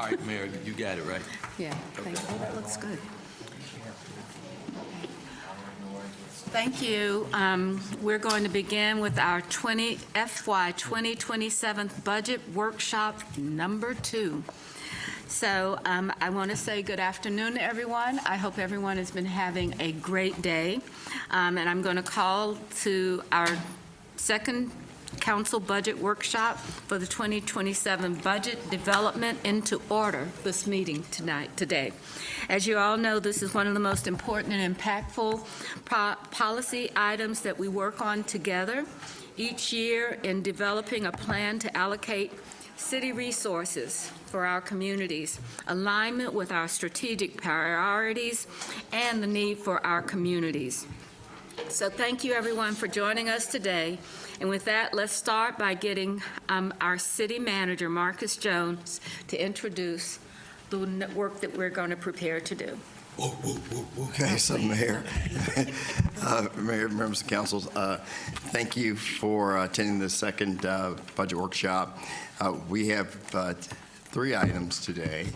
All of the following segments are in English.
All right, Mayor, you got it, right? Yeah, thank you. Oh, that looks good. Thank you. We're going to begin with our FY 2027 Budget Workshop number 2. So I want to say good afternoon to everyone. I hope everyone has been having a great day. And I'm going to call to our second Council Budget Workshop for the 2027 Budget Development into order this meeting today. As you all know, this is one of the most important and impactful policy items that we work on together each year in developing a plan to allocate city resources for our communities, alignment with our strategic priorities, and the need for our communities. So thank you, everyone, for joining us today. And with that, let's start by getting our city manager, Marcus Jones, to introduce the work that we're going to prepare to do. Okay, so Mayor, Mayor, members of council, thank you for attending the second budget workshop. We have 3 items today,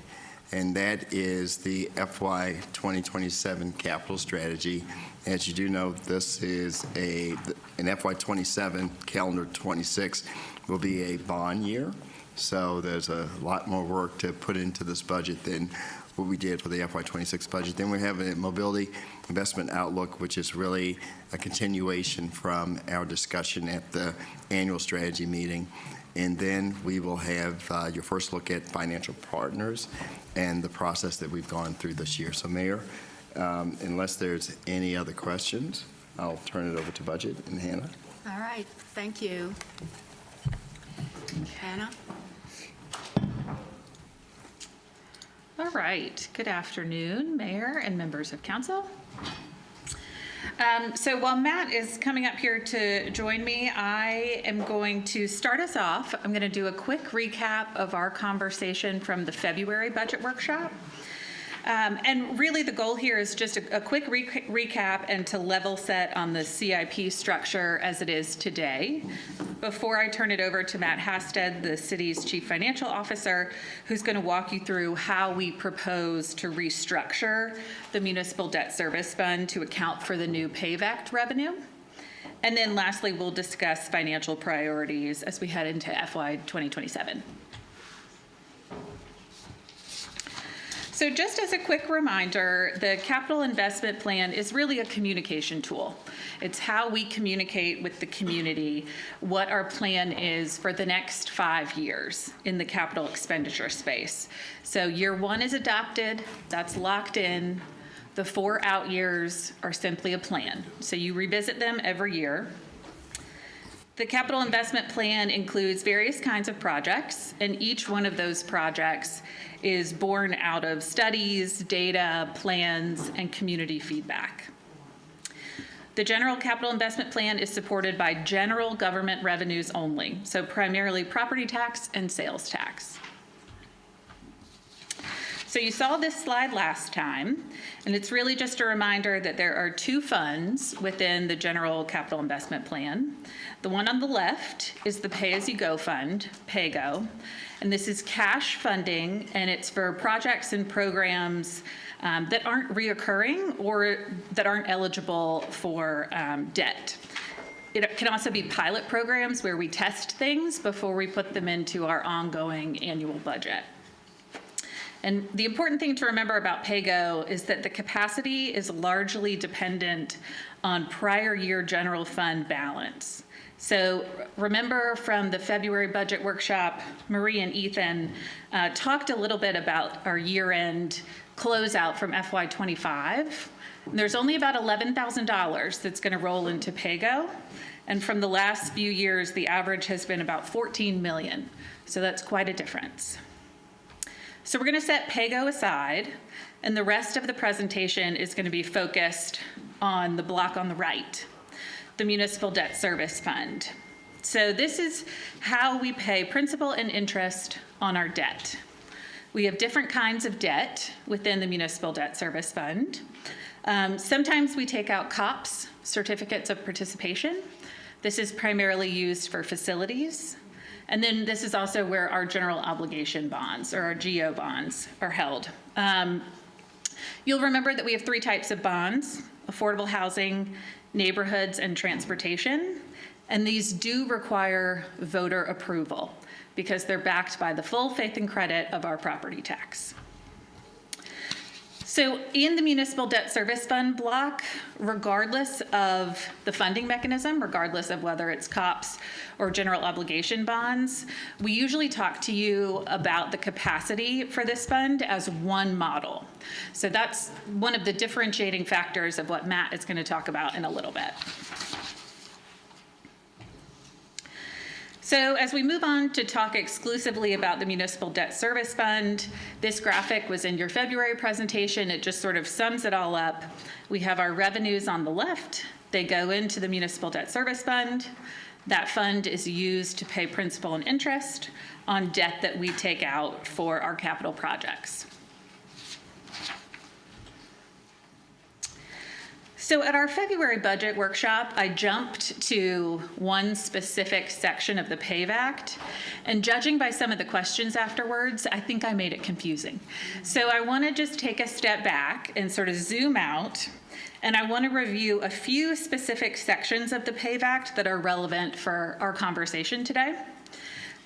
and that is the FY 2027 capital strategy. As you do know, this is an FY 27, calendar 26 will be a bond year. So there's a lot more work to put into this budget than what we did for the FY 26 budget. Then we have a mobility investment outlook, which is really a continuation from our discussion at the annual strategy meeting. And then we will have your first look at financial partners and the process that we've gone through this year. So Mayor, unless there's any other questions, I'll turn it over to budget and Hannah. All right, thank you. Hannah? All right. Good afternoon, Mayor and members of council. So while Matt is coming up here to join me, I am going to start us off. I'm going to do a quick recap of our conversation from the February budget workshop. And really the goal here is just a quick recap and to level set on the CIP structure as it is today before I turn it over to Matt Hasted, the city's chief financial officer, who's going to walk you through how we propose to restructure the municipal debt service fund to account for the new PAVE Act revenue. And then lastly, we'll discuss financial priorities as we head into FY 2027. So just as a quick reminder, the capital investment plan is really a communication tool. It's how we communicate with the community what our plan is for the next 5 years in the capital expenditure space. So year 1 is adopted, that's locked in. The 4 out years are simply a plan. So you revisit them every year. The capital investment plan includes various kinds of projects, and each one of those projects is born out of studies, data, plans, and community feedback. The general capital investment plan is supported by general government revenues only, so primarily property tax and sales tax. So you saw this slide last time, and it's really just a reminder that there are 2 funds within the general capital investment plan. The one on the left is the pay-as-you-go fund, PAYGO, and this is cash funding, and it's for projects and programs that aren't reoccurring or that aren't eligible for debt. It can also be pilot programs where we test things before we put them into our ongoing annual budget. And the important thing to remember about PAYGO is that the capacity is largely dependent on prior year general fund balance. So remember from the February budget workshop, Marie and Ethan talked a little bit about our year-end closeout from FY 25. There's only about $11,000 that's going to roll into PAYGO. And from the last few years, the average has been about $14 million. So that's quite a difference. So we're going to set PAYGO aside, and the rest of the presentation is going to be focused on the block on the right, the Municipal Debt Service Fund. So this is how we pay principal and interest on our debt. We have different kinds of debt within the Municipal Debt Service Fund. Sometimes we take out COPS, certificates of participation. This is primarily used for facilities. And then this is also where our general obligation bonds, or our GO bonds, are held. You'll remember that we have 3 types of bonds: affordable housing, neighborhoods, and transportation. And these do require voter approval because they're backed by the full faith and credit of our property tax. So in the municipal debt service fund block, regardless of the funding mechanism, regardless of whether it's COPS or general obligation bonds, we usually talk to you about the capacity for this fund as one model. So that's one of the differentiating factors of what Matt is going to talk about in a little bit. So as we move on to talk exclusively about the Municipal Debt Service Fund, this graphic was in your February presentation. It just sort of sums it all up. We have our revenues on the left. They go into the Municipal Debt Service Fund. That fund is used to pay principal and interest on debt that we take out for our capital projects. So at our February budget workshop, I jumped to one specific section of the PAVE Act, and judging by some of the questions afterwards, I think I made it confusing. So I want to just take a step back and sort of zoom out, and I want to review a few specific sections of the PAVE Act that are relevant for our conversation today.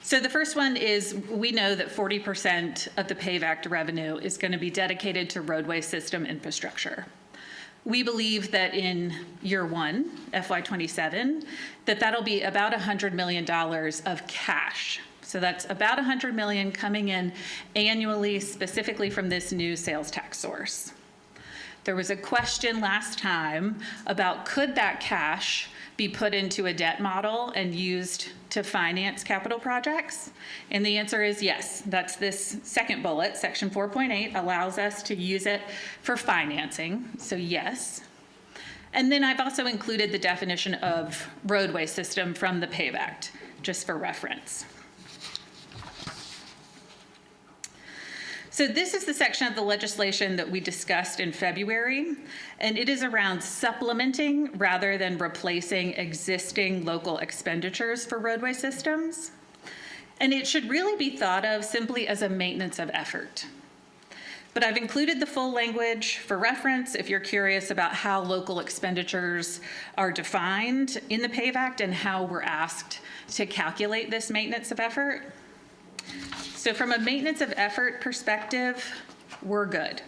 So the first one is, we know that 40% of the PAVE Act revenue is going to be dedicated to roadway system infrastructure. We believe that in year one, FY27, that'll be about $100 million of cash. So that's about $100 million coming in annually, specifically from this new sales tax source. There was a question last time about, could that cash be put into a debt model and used to finance capital projects? And the answer is yes. That's this second bullet, section 4.8, allows us to use it for financing, so yes. And then I've also included the definition of roadway system from the PAVE Act, just for reference. So this is the section of the legislation that we discussed in February, and it is around supplementing rather than replacing existing local expenditures for roadway systems. And it should really be thought of simply as a maintenance of effort. But I've included the full language for reference if you're curious about how local expenditures are defined in the PAVE Act and how we're asked to calculate this maintenance of effort. So from a maintenance of effort perspective, we're good.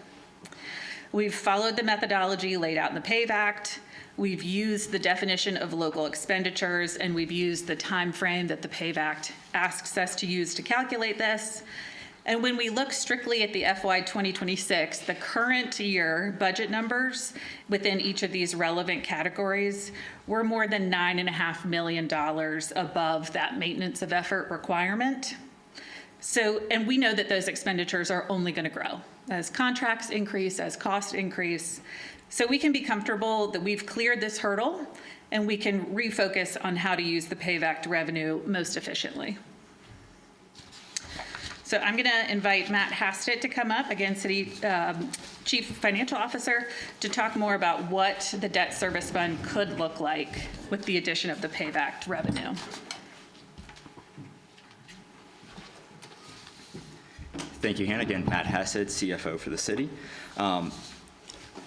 We've followed the methodology laid out in the PAVE Act. We've used the definition of local expenditures, and we've used the time frame that the PAVE Act asks us to use to calculate this. And when we look strictly at the FY 2026, the current year budget numbers within each of these relevant categories, we're more than $9.5 million above that maintenance of effort requirement. So, and we know that those expenditures are only going to grow as contracts increase, as costs increase. So we can be comfortable that we've cleared this hurdle and we can refocus on how to use the PAVE Act revenue most efficiently. So I'm going to invite Matt Hastett to come up, again, City Chief Financial Officer, to talk more about what the debt service fund could look like with the addition of the PAVE Act revenue. Thank you, Hannah. Again, Matt Hastett, CFO for the city.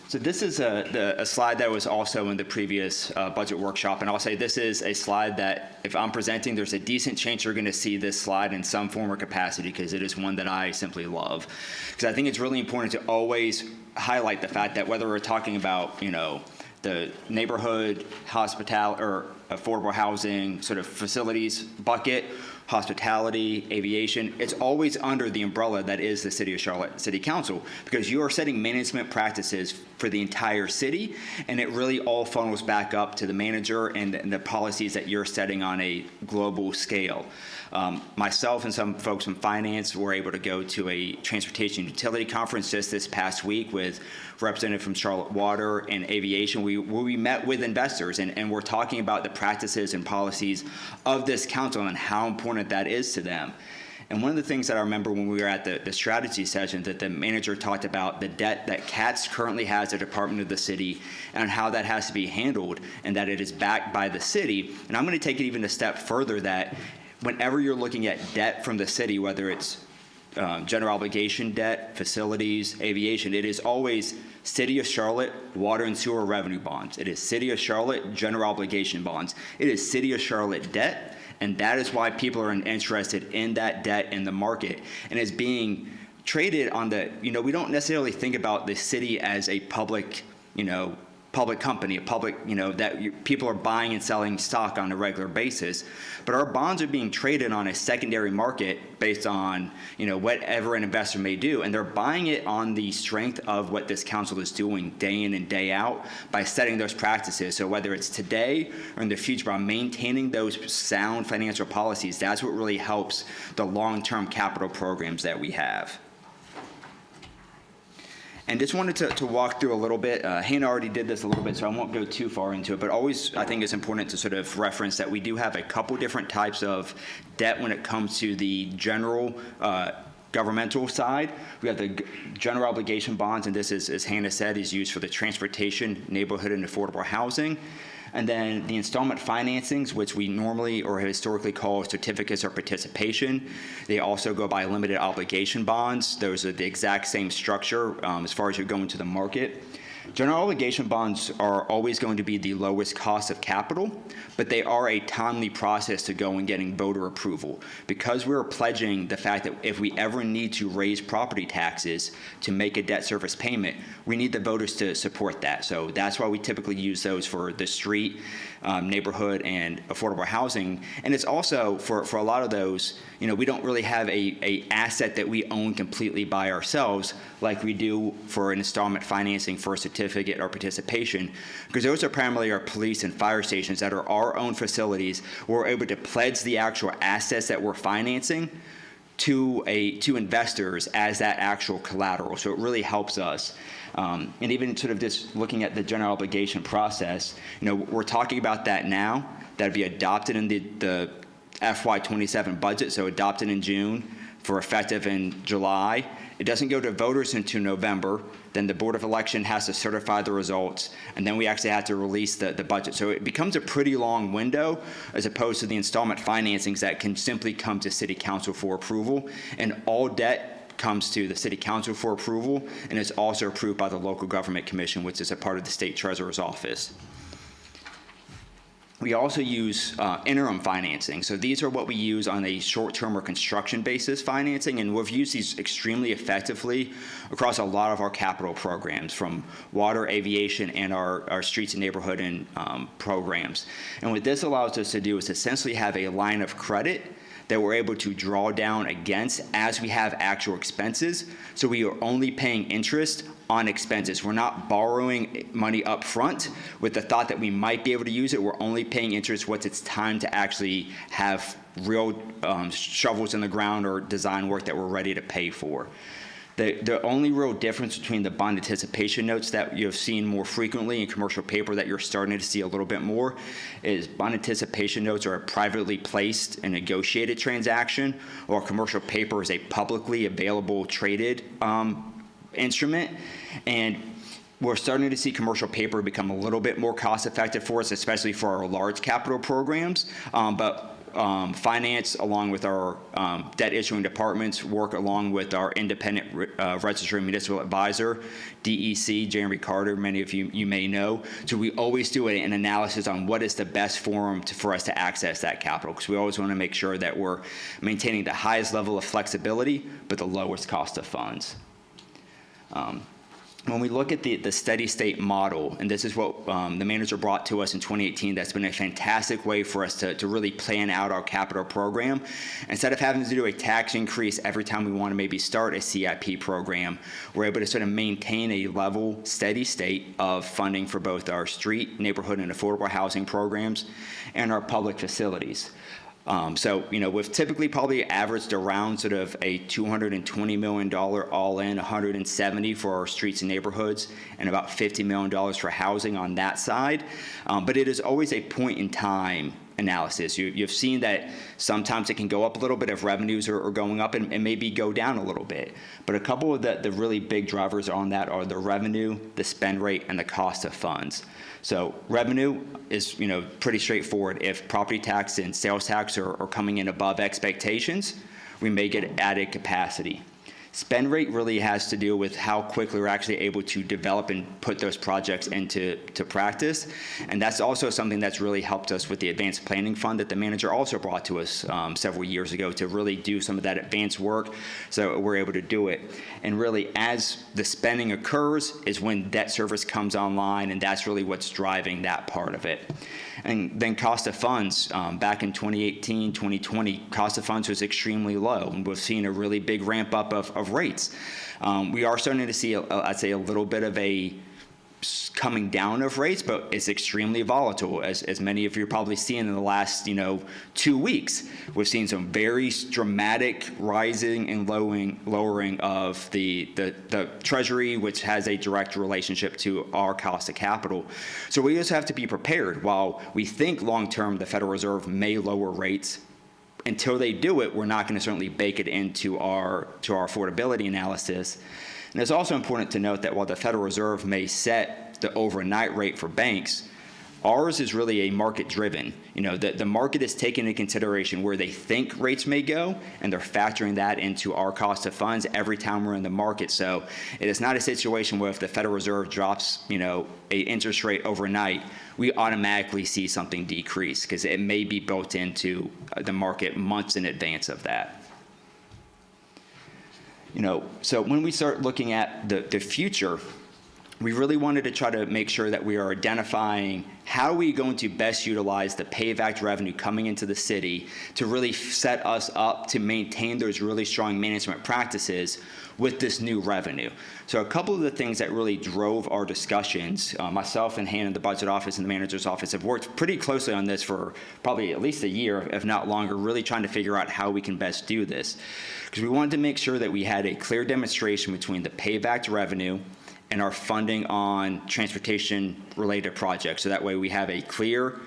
So this is a slide that was also in the previous budget workshop, and I'll say this is a slide that, if I'm presenting, there's a decent chance you're going to see this slide in some form or capacity, because it is one that I simply love. Because I think it's really important to always highlight the fact that whether we're talking about, the neighborhood, hospitality, or affordable housing sort of facilities bucket, hospitality, aviation, it's always under the umbrella that is the City of Charlotte City Council, because you are setting management practices for the entire city, and it really all funnels back up to the manager and the policies that you're setting on a global scale. Myself and some folks from finance were able to go to a transportation utility conference just this past week with representative from Charlotte Water and Aviation, where we met with investors, and we're talking about the practices and policies of this council and how important that is to them. And one of the things that I remember when we were at the strategy session, that the manager talked about the debt that CATS currently has, a department of the city, and how that has to be handled, and that it is backed by the city. And I'm going to take it even a step further, that whenever you're looking at debt from the city, whether it's general obligation debt, facilities, aviation, it is always City of Charlotte water and sewer revenue bonds. It is City of Charlotte general obligation bonds. It is City of Charlotte debt, and that is why people are interested in that debt in the market. And it's being traded on the, we don't necessarily think about the city as a public, public company, a public, people are buying and selling stock on a regular basis. But our bonds are being traded on a secondary market based on, whatever an investor may do. And they're buying it on the strength of what this council is doing day in and day out by setting those practices. So whether it's today or in the future, by maintaining those sound financial policies, that's what really helps the long-term capital programs that we have. And just wanted to walk through a little bit. Hannah already did this a little bit, so I won't go too far into it, but always I think it's important to sort of reference that we do have a couple different types of debt when it comes to the general governmental side. We have the general obligation bonds, and this is, as Hannah said, is used for the transportation, neighborhood, and affordable housing. And then the installment financings, which we normally or historically call certificates of participation. They also go by limited obligation bonds. Those are the exact same structure as far as you're going to the market. General obligation bonds are always going to be the lowest cost of capital, but they are a timely process to go and getting voter approval. Because we're pledging the fact that if we ever need to raise property taxes to make a debt service payment, we need the voters to support that. So that's why we typically use those for the street, neighborhood, and affordable housing. And it's also, for a lot of those, we don't really have a asset that we own completely by ourselves like we do for an installment financing for a certificate or participation, because those are primarily our police and fire stations that are our own facilities. We're able to pledge the actual assets that we're financing to investors as that actual collateral. So it really helps us. And even sort of just looking at the general obligation process, we're talking about that now. That'd be adopted in the FY27 budget, so adopted in June for effective in July. It doesn't go to voters until November. Then the Board of Election has to certify the results, and then we actually have to release the budget. So it becomes a pretty long window as opposed to the installment financings that can simply come to City Council for approval. And all debt comes to the City Council for approval, and is also approved by the Local Government Commission, which is a part of the State Treasurer's Office. We also use interim financing. So these are what we use on a short-term or construction basis financing, and we've used these extremely effectively across a lot of our capital programs, from water, aviation, and our streets and neighborhood and programs. And what this allows us to do is essentially have a line of credit that we're able to draw down against as we have actual expenses. So we are only paying interest on expenses. We're not borrowing money up front with the thought that we might be able to use it. We're only paying interest once it's time to actually have real shovels in the ground or design work that we're ready to pay for. The only real difference between the bond anticipation notes that you've seen more frequently in commercial paper that you're starting to see a little bit more is bond anticipation notes are a privately placed and negotiated transaction, or commercial paper is a publicly available traded instrument. And we're starting to see commercial paper become a little bit more cost effective for us, especially for our large capital programs. But finance, along with our debt issuing departments, work along with our independent registered municipal advisor, DEC, Jeremy Carter, many of you may know. So we always do an analysis on what is the best forum for us to access that capital, because we always want to make sure that we're maintaining the highest level of flexibility, but the lowest cost of funds. When we look at the steady state model, and this is what the manager brought to us in 2018, that's been a fantastic way for us to really plan out our capital program. Instead of having to do a tax increase every time we want to maybe start a CIP program, we're able to sort of maintain a level, steady state of funding for both our street, neighborhood, and affordable housing programs and our public facilities. So, we've typically probably averaged around sort of a $220 million all-in, 170 for our streets and neighborhoods, and about $50 million for housing on that side. But it is always a point in time analysis. You've seen that sometimes it can go up a little bit if revenues are going up and maybe go down a little bit. But a couple of the really big drivers on that are the revenue, the spend rate, and the cost of funds. So revenue is, pretty straightforward. If property tax and sales tax are coming in above expectations, we may get added capacity. Spend rate really has to do with how quickly we're actually able to develop and put those projects into practice. And that's also something that's really helped us with the advanced planning fund that the manager also brought to us several years ago to really do some of that advanced work, so we're able to do it. And really, as the spending occurs is when debt service comes online, and that's really what's driving that part of it. And then cost of funds, back in 2018, 2020, cost of funds was extremely low, and we've seen a really big ramp up of rates. We are starting to see, I'd say, a little bit of a coming down of rates, but it's extremely volatile, as many of you are probably seeing in the last 2 weeks. We've seen some very dramatic rising and lowering of the Treasury, which has a direct relationship to our cost of capital. So we just have to be prepared. While we think long-term the Federal Reserve may lower rates, until they do it, we're not going to certainly bake it into our affordability analysis. And it's also important to note that while the Federal Reserve may set the overnight rate for banks, ours is really a market-driven. The market is taking into consideration where they think rates may go, and they're factoring that into our cost of funds every time we're in the market. So it is not a situation where if the Federal Reserve drops, a interest rate overnight, we automatically see something decrease, because it may be built into the market months in advance of that. So when we start looking at the future, we really wanted to try to make sure that we are identifying how we're going to best utilize the PAVE Act revenue coming into the city to really set us up to maintain those really strong management practices with this new revenue. So a couple of the things that really drove our discussions, myself and Hannah in the budget office and the manager's office have worked pretty closely on this for probably at least a year, if not longer, really trying to figure out how we can best do this. Because we wanted to make sure that we had a clear demonstration between the PAVE Act revenue and our funding on transportation-related projects. So that way we have a clear,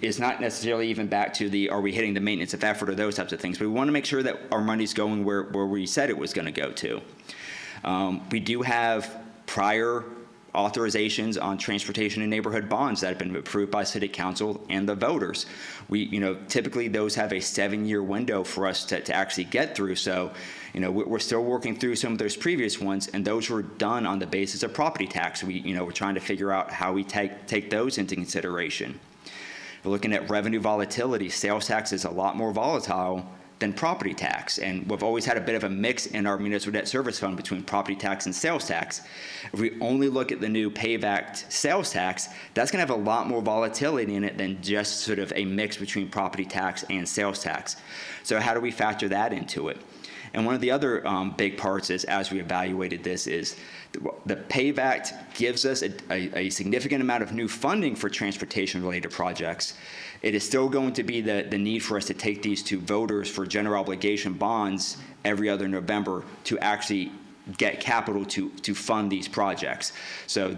it's not necessarily even back to are we hitting the maintenance of effort or those types of things, but we want to make sure that our money's going where we said it was going to go to. We do have prior authorizations on transportation and neighborhood bonds that have been approved by City Council and the voters. Typically those have a 7-year window for us to actually get through. So, we're still working through some of those previous ones, and those were done on the basis of property tax. We're trying to figure out how we take those into consideration. We're looking at revenue volatility. Sales tax is a lot more volatile than property tax, and we've always had a bit of a mix in our municipal debt service fund between property tax and sales tax. If we only look at the new PAVE Act sales tax, that's going to have a lot more volatility in it than just sort of a mix between property tax and sales tax. So how do we factor that into it? And one of the other big parts is, as we evaluated this, is the PAVE Act gives us a significant amount of new funding for transportation-related projects. It is still going to be the need for us to take these to voters for general obligation bonds every other November to actually get capital to fund these projects. So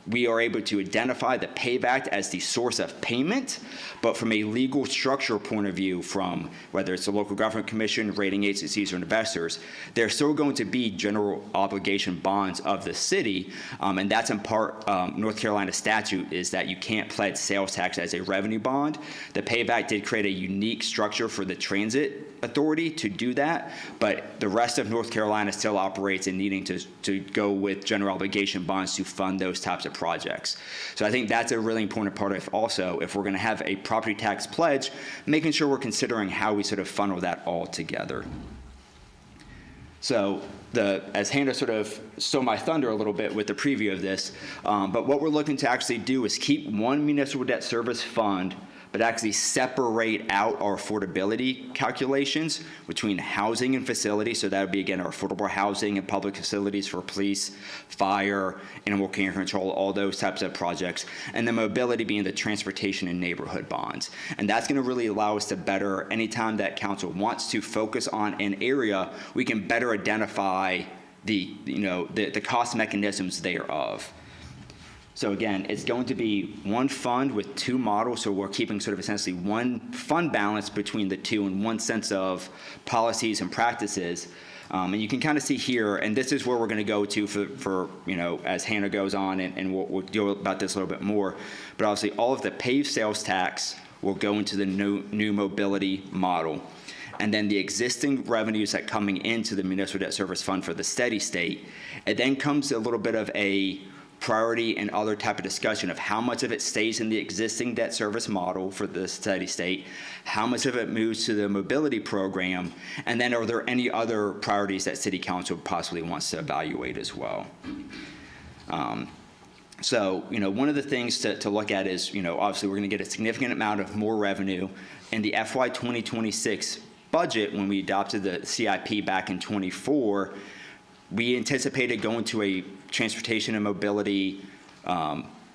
we are able to identify the PAVE Act as the source of payment, but from a legal structure point of view, from whether it's the local government commission, rating agencies, or investors, there's still going to be general obligation bonds of the city, and that's in part North Carolina statute is that you can't pledge sales tax as a revenue bond. The PAVE Act did create a unique structure for the transit authority to do that, but the rest of North Carolina still operates in needing to go with general obligation bonds to fund those types of projects. So I think that's a really important part of also, if we're going to have a property tax pledge, making sure we're considering how we sort of funnel that all together. So as Hannah sort of stole my thunder a little bit with the preview of this, but what we're looking to actually do is keep one municipal debt service fund, but actually separate out our affordability calculations between housing and facilities. So that would be, again, our affordable housing and public facilities for police, fire, animal care control, all those types of projects. And then mobility being the transportation and neighborhood bonds. And that's going to really allow us to better, anytime that council wants to focus on an area, we can better identify the cost mechanisms thereof. So again, it's going to be one fund with two models, so we're keeping sort of essentially one fund balance between the two in one sense of policies and practices. And you can kind of see here, and this is where we're going to go to for as Hannah goes on, and we'll deal about this a little bit more. But obviously, all of the PAVE sales tax will go into the new mobility model. And then the existing revenues that coming into the municipal debt service fund for the steady state, it then comes a little bit of a priority and other type of discussion of how much of it stays in the existing debt service model for the steady state, how much of it moves to the mobility program, and then are there any other priorities that City Council possibly wants to evaluate as well. So, one of the things to look at is, obviously we're going to get a significant amount of more revenue in the FY 2026 budget. When we adopted the CIP back in '24, we anticipated going to a transportation and mobility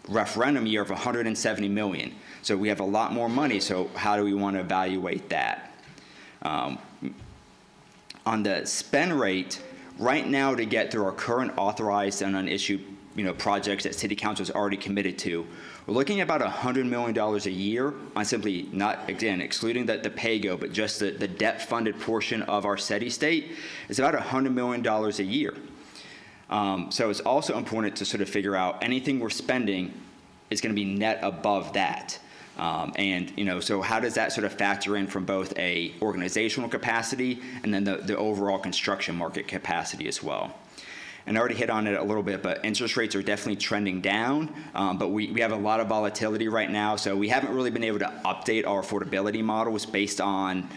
referendum year of $170 million. So we have a lot more money, so how do we want to evaluate that? On the spend rate, right now to get through our current authorized and unissued projects that City Council is already committed to, we're looking at about $100 million a year on simply, not, again, excluding the PAYGO, but just the debt-funded portion of our steady state is about $100 million a year. So it's also important to sort of figure out anything we're spending is going to be net above that. So how does that sort of factor in from both a organizational capacity and then the overall construction market capacity as well? And I already hit on it a little bit, but interest rates are definitely trending down, but we have a lot of volatility right now, so we haven't really been able to update our affordability models based on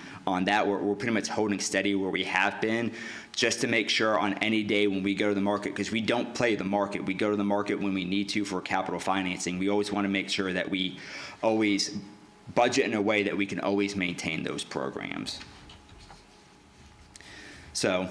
that. We're pretty much holding steady where we have been, just to make sure on any day when we go to the market, because we don't play the market, we go to the market when we need to for capital financing. We always want to make sure that we always budget in a way that we can always maintain those programs. So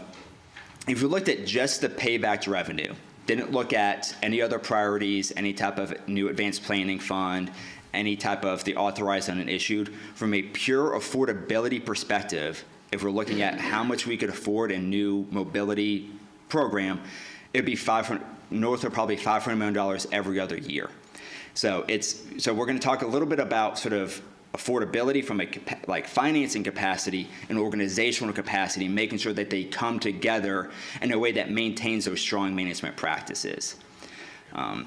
if we looked at just the PAVE Act revenue, didn't look at any other priorities, any type of new advanced planning fund, any type of the authorized and unissued, from a pure affordability perspective, if we're looking at how much we could afford a new mobility program, it'd be north of probably $500 million every other year. So we're going to talk a little bit about sort of affordability from a financing capacity and organizational capacity, making sure that they come together in a way that maintains those strong management practices. And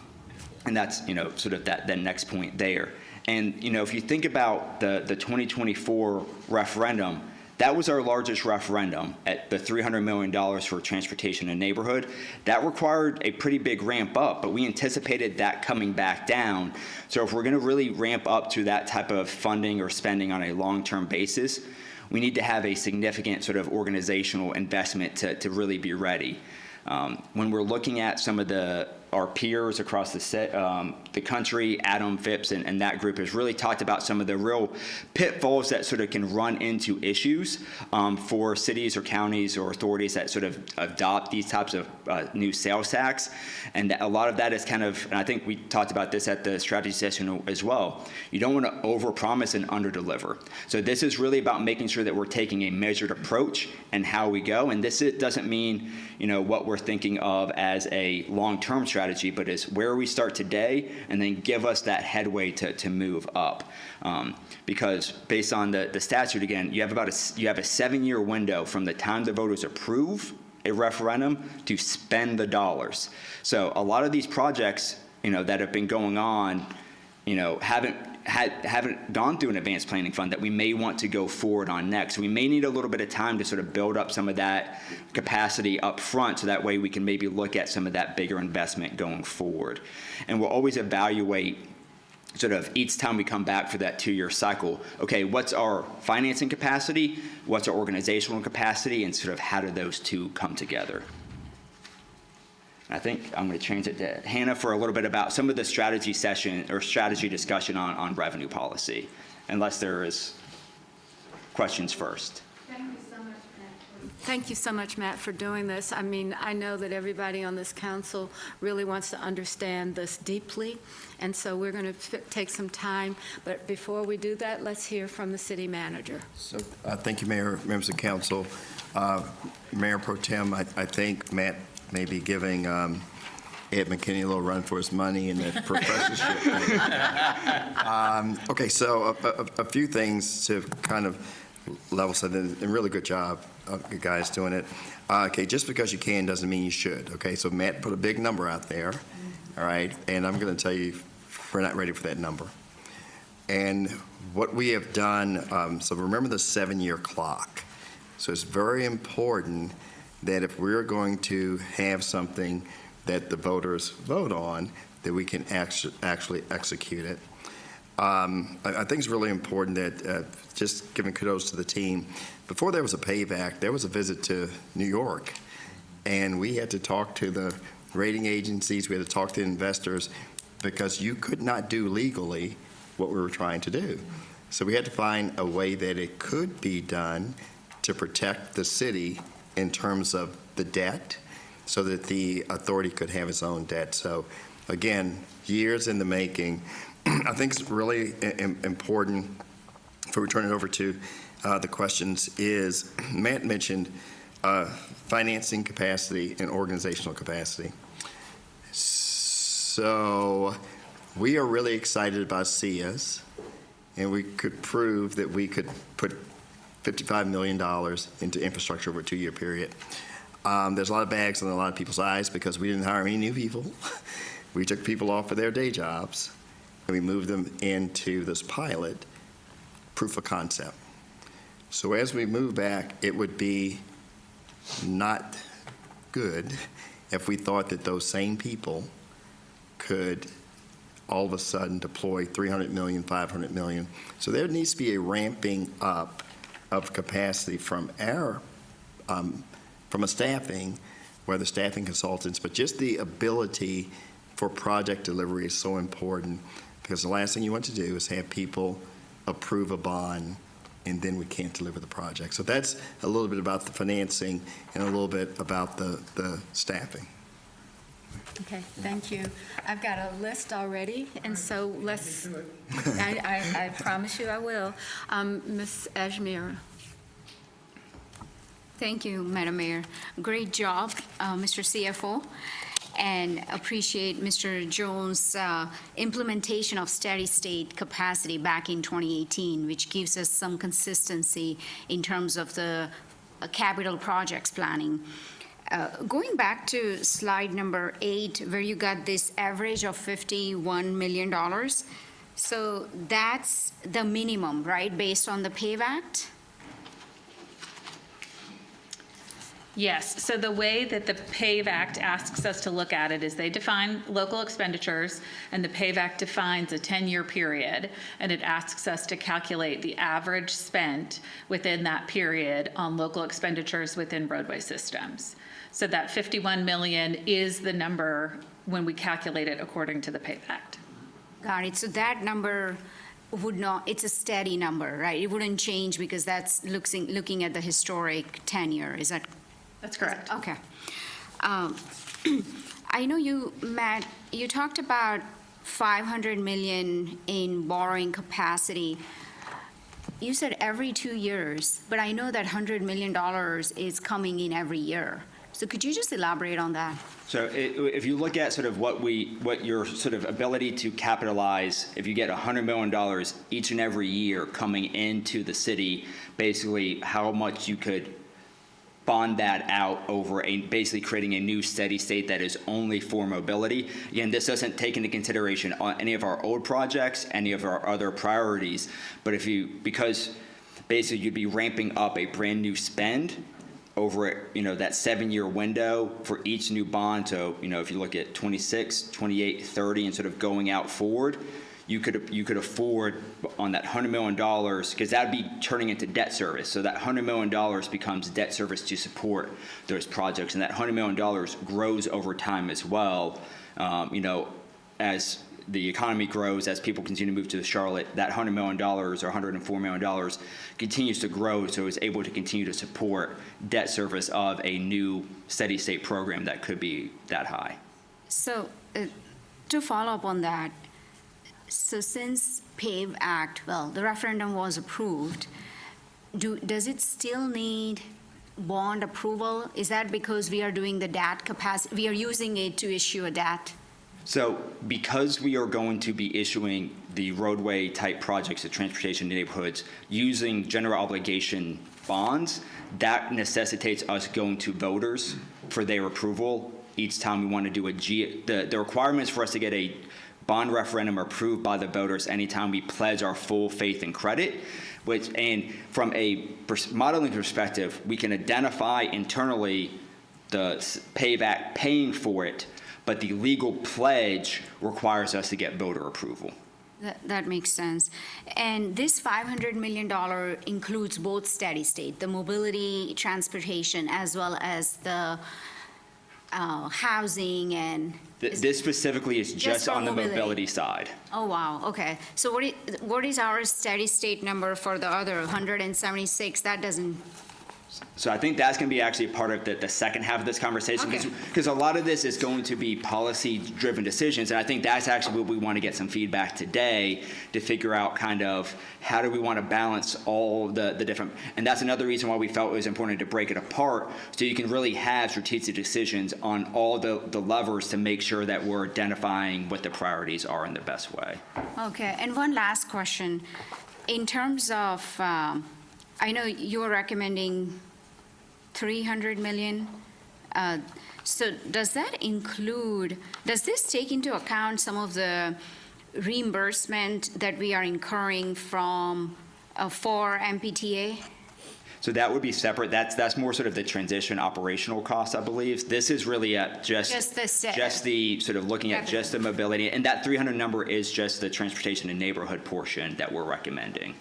that's, sort of that next point there. And, if you think about the 2024 referendum, that was our largest referendum at the $300 million for transportation and neighborhood. That required a pretty big ramp up, but we anticipated that coming back down. So if we're going to really ramp up to that type of funding or spending on a long-term basis, we need to have a significant sort of organizational investment to really be ready. When we're looking at some of our peers across the country, Adam Phipps and that group has really talked about some of the real pitfalls that sort of can run into issues for cities or counties or authorities that sort of adopt these types of new sales tax. And a lot of that is kind of, and I think we talked about this at the strategy session as well, you don't want to overpromise and underdeliver. So this is really about making sure that we're taking a measured approach and how we go. And this doesn't mean, what we're thinking of as a long-term strategy, but is where we start today and then give us that headway to move up. Because based on the statute, again, you have a 7-year window from the time the voters approve a referendum to spend the dollars. So a lot of these projects, that have been going on, haven't gone through an advanced planning fund that we may want to go forward on next. We may need a little bit of time to sort of build up some of that capacity up front, so that way we can maybe look at some of that bigger investment going forward. And we'll always evaluate sort of each time we come back for that 2-year cycle, okay, what's our financing capacity, what's our organizational capacity, and sort of how do those two come together. I think I'm going to change it to Hannah for a little bit about some of the strategy session or strategy discussion on revenue policy, unless there is questions first. Thank you so much, Matt, for doing this. I mean, I know that everybody on this council really wants to understand this deeply, and so we're going to take some time. But before we do that, let's hear from the city manager. So thank you, Mayor, members of council. Mayor Pro Tem, I think Matt may be giving Ed McKinney a little run for his money and that professorship thing. Okay, so a few things to kind of level set, and really good job, you guys doing it. Okay, just because you can doesn't mean you should, okay? So Matt put a big number out there, all right? And I'm going to tell you, we're not ready for that number. And what we have done, so remember the 7-year clock. So it's very important that if we're going to have something that the voters vote on, that we can actually execute it. I think it's really important that, just giving kudos to the team, before there was a PAVE Act, there was a visit to New York, and we had to talk to the rating agencies, we had to talk to investors, because you could not do legally what we were trying to do. So we had to find a way that it could be done to protect the city in terms of the debt, so that the authority could have its own debt. So again, years in the making. I think it's really important, before we turn it over to the questions, is Matt mentioned financing capacity and organizational capacity. So we are really excited about SIAs, and we could prove that we could put $55 million into infrastructure over a 2-year period. There's a lot of bags in a lot of people's eyes because we didn't hire any new people. We took people off of their day jobs, and we moved them into this pilot proof of concept. So as we move back, it would be not good if we thought that those same people could all of a sudden deploy 300 million, 500 million. So there needs to be a ramping up of capacity from our, from a staffing, whether staffing consultants, but just the ability for project delivery is so important, because the last thing you want to do is have people approve a bond and then we can't deliver the project. So that's a little bit about the financing and a little bit about the staffing. Okay, thank you. I've got a list already, and so let's, I promise you I will. Ms. Ajmer. Thank you, Madam Mayor. Great job, Mr. CFO, and appreciate Mr. Jones' implementation of steady state capacity back in 2018, which gives us some consistency in terms of the capital projects planning. Going back to slide number 8, where you got this average of $51 million, so that's the minimum, right, based on the PAVE Act? Yes, so the way that the PAVE Act asks us to look at it is they define local expenditures, and the PAVE Act defines a 10-year period, and it asks us to calculate the average spent within that period on local expenditures within roadway systems. So that 51 million is the number when we calculate it according to the PAVE Act. Got it. So that number would not, it's a steady number, right? It wouldn't change because that's looking at the historic tenure. Is that? That's correct. Okay. I know you, Matt, you talked about 500 million in borrowing capacity. You said every 2 years, but I know that $100 million is coming in every year. So could you just elaborate on that? So if you look at sort of what your sort of ability to capitalize, if you get $100 million each and every year coming into the city, basically how much you could bond that out over basically creating a new steady state that is only for mobility. Again, this doesn't take into consideration any of our old projects, any of our other priorities, but because basically you'd be ramping up a brand new spend over, that 7-year window for each new bond. So, if you look at 26, 28, 30, and sort of going out forward, you could afford on that $100 million, because that would be turning into debt service. So that $100 million becomes debt service to support those projects, and that $100 million grows over time as well. As the economy grows, as people continue to move to Charlotte, that $100 million or $104 million continues to grow, so it's able to continue to support debt service of a new steady state program that could be that high. So to follow up on that, so since PAVE Act, the referendum was approved, does it still need bond approval? Is that because we are doing the DAT capacity, we are using it to issue a DAT? So because we are going to be issuing the roadway type projects at transportation neighborhoods using general obligation bonds, that necessitates us going to voters for their approval each time we want to do the requirements for us to get a bond referendum approved by the voters anytime we pledge our full faith and credit, and from a modeling perspective, we can identify internally the PAVE Act paying for it, but the legal pledge requires us to get voter approval. That makes sense. And this $500 million includes both steady state, the mobility, transportation, as well as the housing and... This specifically is just for on the mobility. mobility side. Oh, wow, okay. So what is our steady state number for the other 176? That doesn't... So I think that's going to be actually part of the second half of this conversation, Okay. because a lot of this is going to be policy-driven decisions, and I think that's actually what we want to get some feedback today to figure out kind of how do we want to balance all the different, and that's another reason why we felt it was important to break it apart so you can really have strategic decisions on all the levers to make sure that we're identifying what the priorities are in the best way. Okay, and one last question. In terms of, I know you're recommending 300 million. So does that include, does this take into account some of the reimbursement that we are incurring from, for MPTA? So that would be separate. That's more sort of the transition operational cost, I believe. This is really at just the sort of looking at just the mobility, and that 300 number is just the transportation and neighborhood portion that we're recommending.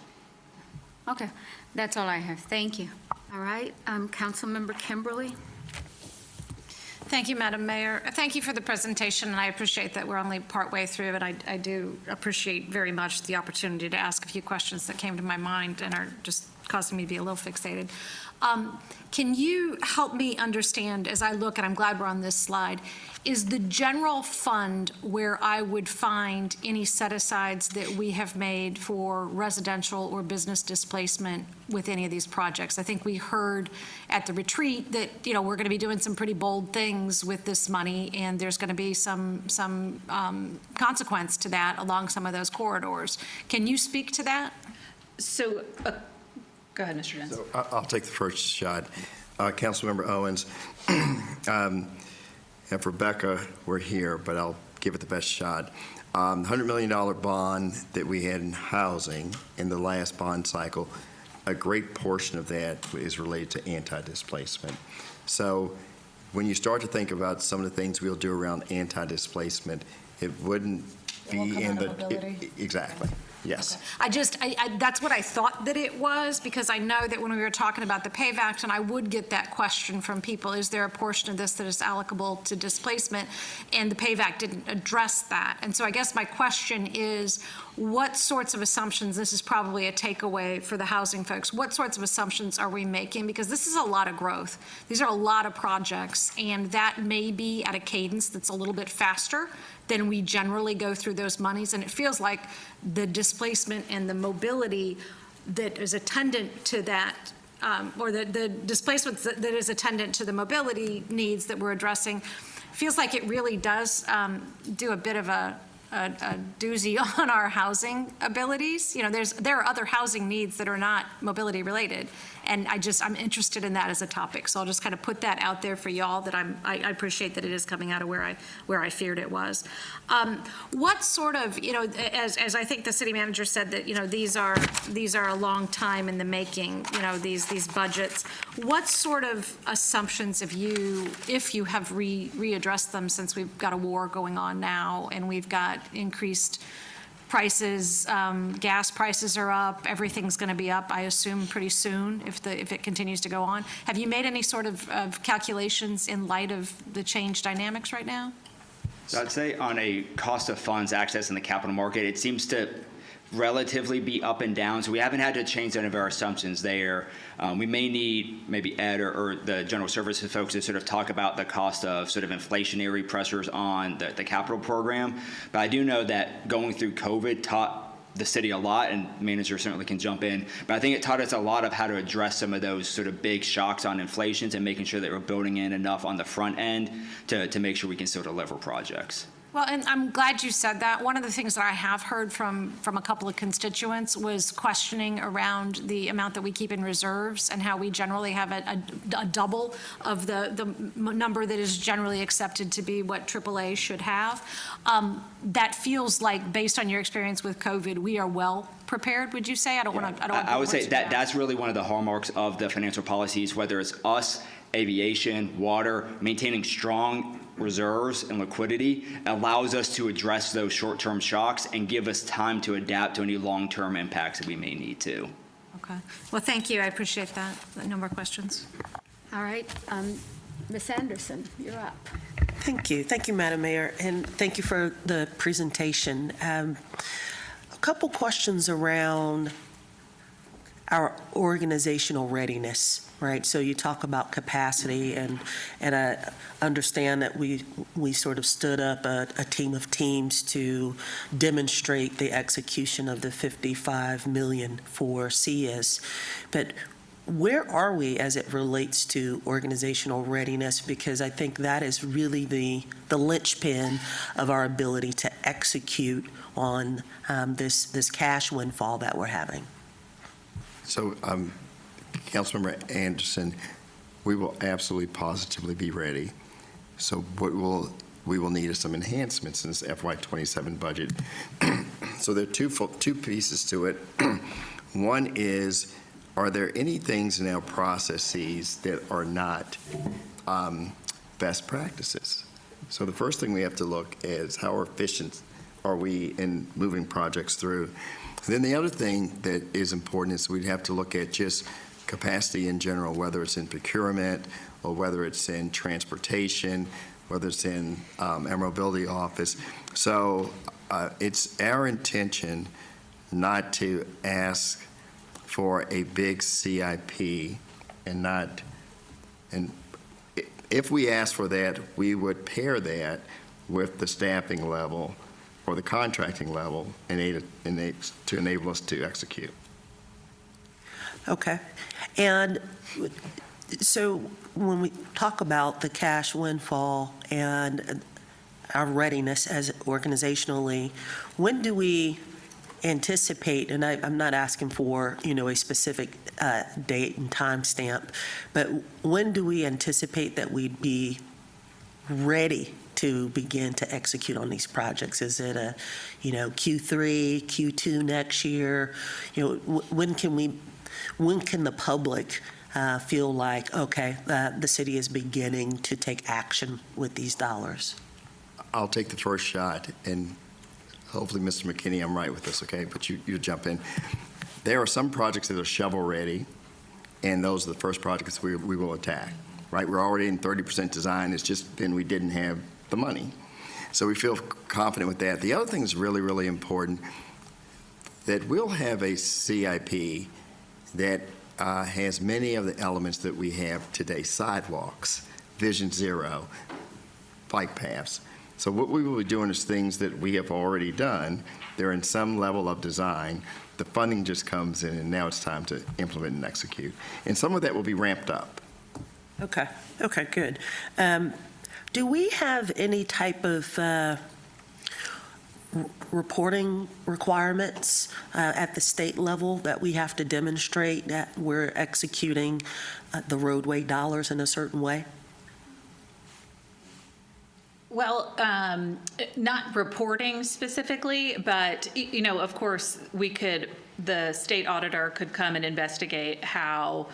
Okay, that's all I have. Thank you. All right, Councilmember Kimberly? Thank you, Madam Mayor. Thank you for the presentation, and I appreciate that we're only partway through, and I do appreciate very much the opportunity to ask a few questions that came to my mind and are just causing me to be a little fixated. Can you help me understand, as I look, and I'm glad we're on this slide, is the general fund where I would find any set-asides that we have made for residential or business displacement with any of these projects? I think we heard at the retreat that, you know, we're going to be doing some pretty bold things with this money, and there's going to be some consequence to that along some of those corridors. Can you speak to that? So, go ahead, Mr. Jones. So I'll take the first shot. Councilmember Owens, if Rebecca were here, but I'll give it the best shot. $100 million bond that we had in housing in the last bond cycle, a great portion of that is related to anti-displacement. So when you start to think about some of the things we'll do around anti-displacement, it wouldn't be in the... Exactly. Yes. Okay. That's what I thought that it was, because I know that when we were talking about the PAVE Act, and I would get that question from people, is there a portion of this that is allocable to displacement? And the PAVE Act didn't address that. And so I guess my question is, what sorts of assumptions, this is probably a takeaway for the housing folks, what sorts of assumptions are we making? Because this is a lot of growth. These are a lot of projects, and that may be at a cadence that's a little bit faster than we generally go through those monies. And it feels like the displacement and the mobility that is attendant to that, or the displacement that is attendant to the mobility needs that we're addressing, feels like it really does do a bit of a doozy on our housing abilities. You know, there are other housing needs that are not mobility related, and I'm interested in that as a topic. So I'll just kind of put that out there for y'all, that I appreciate that it is coming out of where I feared it was. What sort of, you know, as I think the city manager said, that, you know, these are a long time in the making, you know, these budgets. What sort of assumptions have you, if you have readdressed them, since we've got a war going on now and we've got increased prices, gas prices are up, everything's going to be up, I assume, pretty soon if it continues to go on. Have you made any sort of calculations in light of the change dynamics right now? So I'd say on a cost of funds access in the capital market, it seems to relatively be up and down. So we haven't had to change any of our assumptions there. We may need maybe Ed or the general services folks to sort of talk about the cost of sort of inflationary pressures on the capital program. But I do know that going through COVID taught the city a lot, and manager certainly can jump in. But I think it taught us a lot of how to address some of those sort of big shocks on inflations and making sure that we're building in enough on the front end to make sure we can still deliver projects. Well, and I'm glad you said that. One of the things that I have heard from a couple of constituents was questioning around the amount that we keep in reserves and how we generally have a double of the number that is generally accepted to be what AAA should have. That feels like, based on your experience with COVID, we are well prepared, would you say? I would say that's really one of the hallmarks of the financial policies, whether it's us, aviation, water, maintaining strong reserves and liquidity allows us to address those short-term shocks and give us time to adapt to any long-term impacts that we may need to. Okay. Well, thank you. I appreciate that. No more questions. All right, Ms. Anderson, you're up. Thank you. Thank you, Madam Mayor, and thank you for the presentation. A couple questions around our organizational readiness, right? So you talk about capacity, and I understand that we sort of stood up a team of teams to demonstrate the execution of the $55 million for CIAs. But where are we as it relates to organizational readiness? Because I think that is really the linchpin of our ability to execute on this cash windfall that we're having. So, Councilmember Anderson, we will absolutely positively be ready. So what we will need is some enhancements in this FY27 budget. So there are two pieces to it. One is, are there any things in our processes that are not best practices? So the first thing we have to look at is how efficient are we in moving projects through. And then the other thing that is important is we'd have to look at just capacity in general, whether it's in procurement or whether it's in transportation, whether it's in our mobility office. So it's our intention not to ask for a big CIP and if we ask for that, we would pair that with the staffing level or the contracting level to enable us to execute. Okay. And so when we talk about the cash windfall and our readiness as organizationally, when do we anticipate, and I'm not asking for, a specific date and time stamp, but when do we anticipate that we'd be ready to begin to execute on these projects? Is it a, Q3, Q2 next year? When can the public feel like, okay, the city is beginning to take action with these dollars? I'll take the first shot, and hopefully, Mr. McKinney, I'm right with this, okay? But you jump in. There are some projects that are shovel-ready, and those are the first projects we will attack, right? We're already in 30% design. It's just been we didn't have the money. So we feel confident with that. The other thing that's really, really important, that we'll have a CIP that has many of the elements that we have today: sidewalks, Vision Zero, bike paths. So what we will be doing is things that we have already done. They're in some level of design. The funding just comes in, and now it's time to implement and execute. And some of that will be ramped up. Okay, good. Do we have any type of reporting requirements at the state level that we have to demonstrate that we're executing the roadway dollars in a certain way? Well, not reporting specifically, but, of course, the state auditor could come and investigate how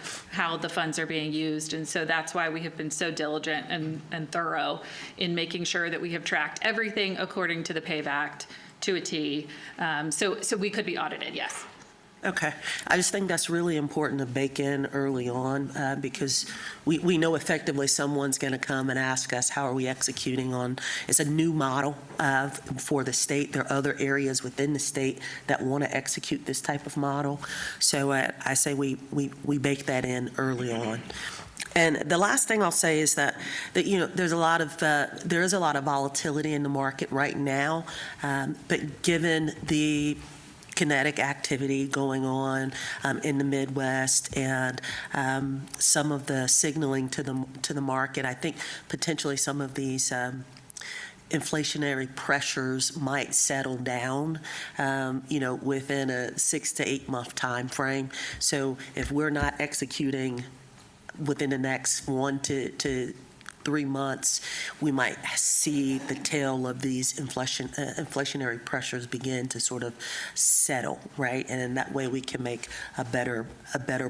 the funds are being used. And so that's why we have been so diligent and thorough in making sure that we have tracked everything according to the PAVE Act to a T. So we could be audited, yes. Okay. I just think that's really important to bake in early on because we know effectively someone's going to come and ask us, how are we executing on, it's a new model for the state. There are other areas within the state that want to execute this type of model. So I say we bake that in early on. And the last thing I'll say is that there is a lot of volatility in the market right now, but given the kinetic activity going on in the Midwest, and some of the signaling to the market. I think potentially some of these inflationary pressures might settle down, within a 6 to 8 month time frame. So if we're not executing within the next 1 to 3 months, we might see the tail of these inflationary pressures begin to sort of settle, right? And in that way, we can make a better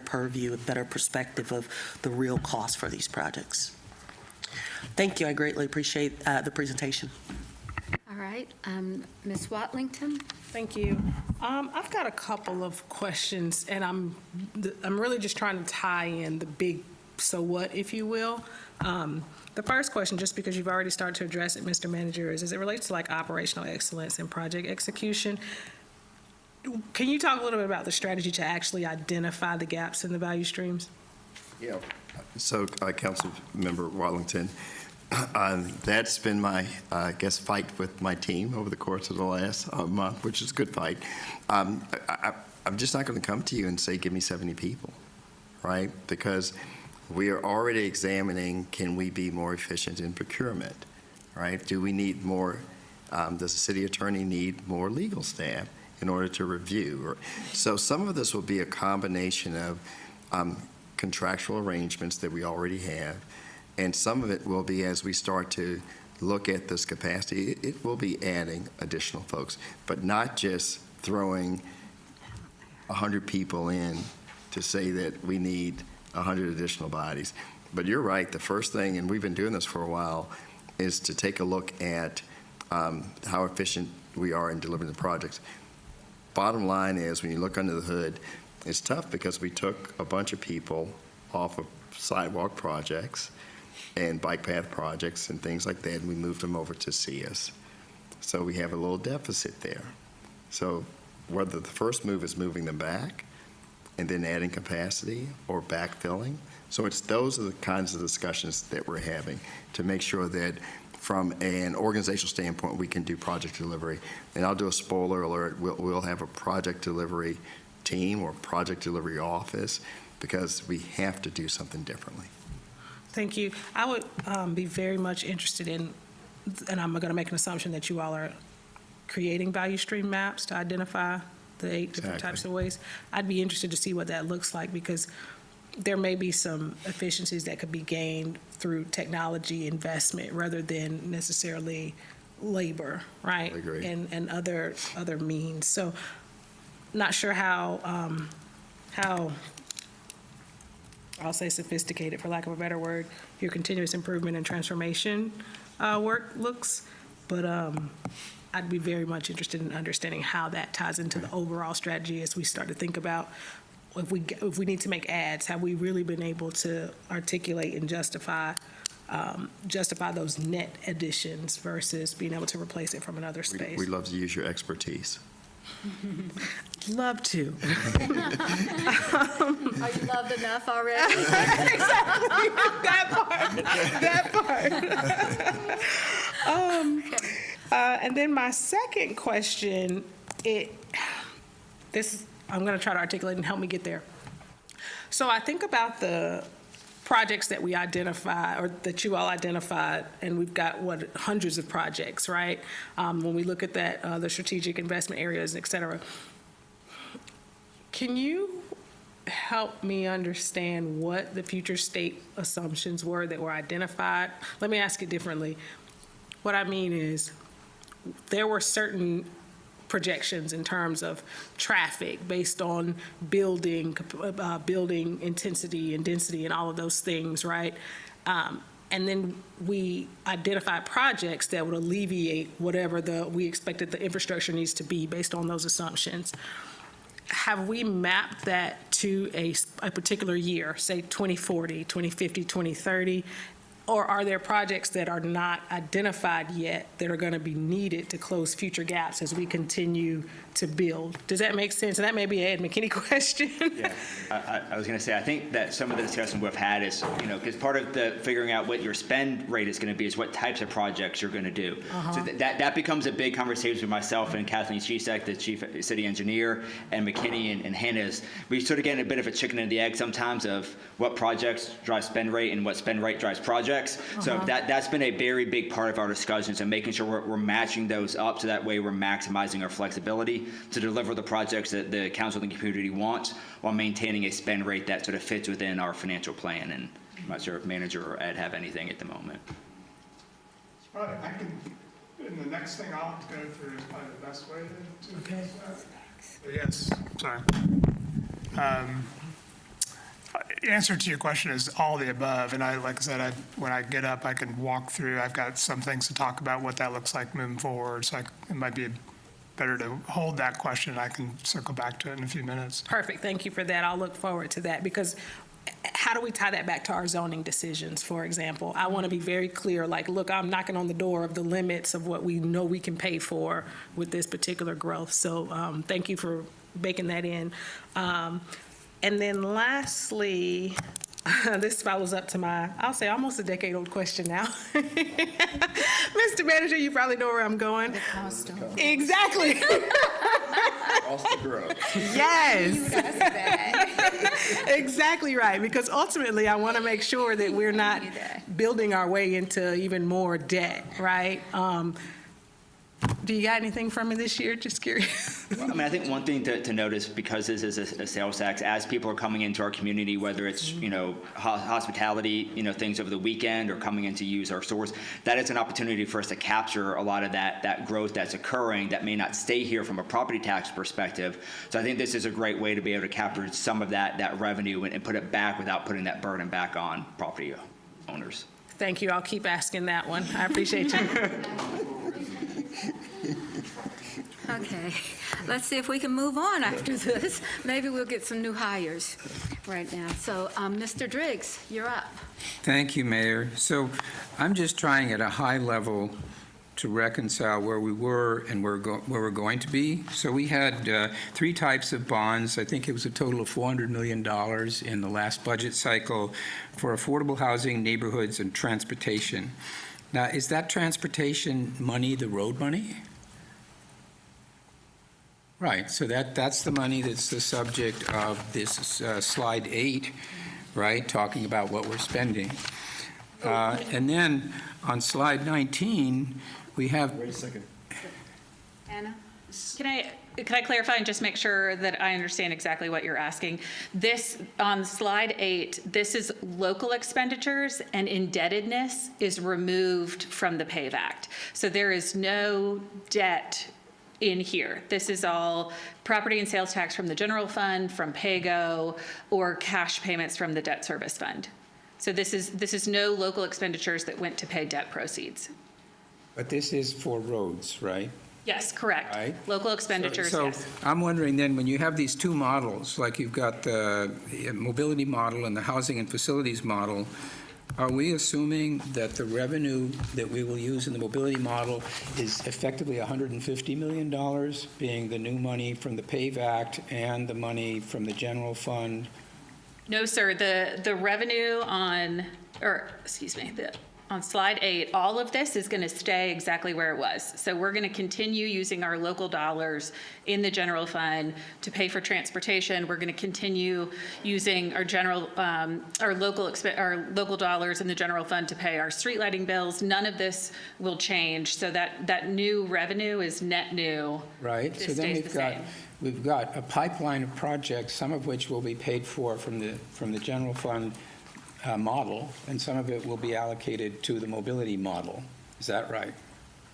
purview, a better perspective of the real cost for these projects. Thank you. I greatly appreciate the presentation. All right, Ms. Watlington? Thank you. I've got a couple of questions, and I'm really just trying to tie in the big so what, if you will. The first question, just because you've already started to address it, Mr. Manager, is as it relates to like operational excellence and project execution. Can you talk a little bit about the strategy to actually identify the gaps in the value streams? Yeah. So, Councilmember Wallington, that's been my, fight with my team over the course of the last month, which is a good fight. I'm just not going to come to you and say, give me 70 people, right? Because we are already examining, can we be more efficient in procurement, right? Do we need more, does the city attorney need more legal staff in order to review? So some of this will be a combination of contractual arrangements that we already have, and some of it will be as we start to look at this capacity, it will be adding additional folks, but not just throwing 100 people in to say that we need 100 additional bodies. But you're right, the first thing, and we've been doing this for a while, is to take a look at how efficient we are in delivering the projects. Bottom line is, when you look under the hood, it's tough because we took a bunch of people off of sidewalk projects and bike path projects and things like that, and we moved them over to CS. So we have a little deficit there. So whether the first move is moving them back and then adding capacity or backfilling, so those are the kinds of discussions that we're having to make sure that from an organizational standpoint, we can do project delivery. And I'll do a spoiler alert, we'll have a project delivery team or project delivery office because we have to do something differently. Thank you. I would be very much interested in, and I'm going to make an assumption that you all are creating value stream maps to identify the 8 different types of waste. I'd be interested to see what that looks like, because there may be some efficiencies that could be gained through technology investment rather than necessarily labor, right? I agree. And other means. So not sure how I'll say sophisticated, for lack of a better word, your continuous improvement and transformation work looks, but I'd be very much interested in understanding how that ties into the overall strategy as we start to think about if we need to make ads, have we really been able to articulate and justify those net additions versus being able to replace it from another space? We'd love to use your expertise. Love to. Are you loved enough already? Exactly. That part. And then my second question, I'm going to try to articulate and help me get there. So I think about the projects that we identify, or that you all identified, and we've got, hundreds of projects, right? When we look at that, the strategic investment areas, et cetera. Can you help me understand what the future state assumptions were that were identified? Let me ask it differently. What I mean is, there were certain projections in terms of traffic based on building intensity and density and all of those things, right? And then we identified projects that would alleviate whatever we expected the infrastructure needs to be based on those assumptions. Have we mapped that to a particular year, say 2040, 2050, 2030? Or are there projects that are not identified yet that are going to be needed to close future gaps as we continue to build? Does that make sense? And that may be an Ed McKinney question. Yeah, I was going to say, I think that some of the discussion we've had is, because part of the figuring out what your spend rate is going to be is what types of projects you're going to do. So that becomes a big conversation with myself and Kathleen Shesek, the chief city engineer, and McKinney and Hannah's. We sort of get a bit of a chicken and the egg sometimes of what projects drive spend rate and what spend rate drives projects. So that's been a very big part of our discussions and making sure we're matching those up so that way we're maximizing our flexibility to deliver the projects that the council and the community wants while maintaining a spend rate that sort of fits within our financial plan. And I'm not sure if manager or Ed have anything at the moment. Probably, and the next thing I'll go through is probably the best way to Okay. But yes, sorry. Answer to your question is all the above, and like I said, when I get up, I can walk through. I've got some things to talk about what that looks like moving forward, so it might be better to hold that question. I can circle back to it in a few minutes. Perfect. Thank you for that. I'll look forward to that, because how do we tie that back to our zoning decisions, for example? I want to be very clear, like, look, I'm knocking on the door of the limits of what we know we can pay for with this particular growth. So thank you for baking that in. And then lastly, this follows up to my, I'll say, almost a decade-old question now. Mr. Manager, you probably know where I'm going. Exactly. Cost of growth. Yes. Exactly right, because ultimately I want to make sure that we're not building our way into even more debt, right? Do you got anything for me this year? Just curious. Well, I mean, I think one thing to notice, because this is a sales tax, as people are coming into our community, whether it's, hospitality, things over the weekend or coming in to use our stores, that is an opportunity for us to capture a lot of that growth that's occurring that may not stay here from a property tax perspective. So I think this is a great way to be able to capture some of that revenue and put it back without putting that burden back on property owners. Thank you. I'll keep asking that one. I appreciate you. Okay, let's see if we can move on after this. Maybe we'll get some new hires right now. So, Mr. Driggs, you're up. Thank you, Mayor. So I'm just trying at a high level to reconcile where we were and where we're going to be. So we had 3 types of bonds. I think it was a total of $400 million in the last budget cycle for affordable housing, neighborhoods, and transportation. Now, is that transportation money the road money? Right, so that's the money that's the subject of this slide 8, right, talking about what we're spending. And then on slide 19, we have... Wait a second. Anna? Can I clarify and just make sure that I understand exactly what you're asking? This, on slide 8, this is local expenditures, and indebtedness is removed from the PAVE Act. So there is no debt in here. This is all property and sales tax from the general fund, from PAYGO, or cash payments from the debt service fund. So this is no local expenditures that went to pay debt proceeds. But this is for roads, right? Yes, correct. Right. Local expenditures, So yes. I'm wondering then, when you have these 2 models, like you've got the mobility model and the housing and facilities model, are we assuming that the revenue that we will use in the mobility model is effectively $150 million, being the new money from the PAVE Act and the money from the general fund? No, sir. The revenue on slide 8, all of this is going to stay exactly where it was. So we're going to continue using our local dollars in the general fund to pay for transportation. We're going to continue using our local dollars in the general fund to pay our street lighting bills. None of this will change. So that new revenue is net new. Right. This So then stays the same. we've got a pipeline of projects, some of which will be paid for from the general fund model, and some of it will be allocated to the mobility model. Is that right?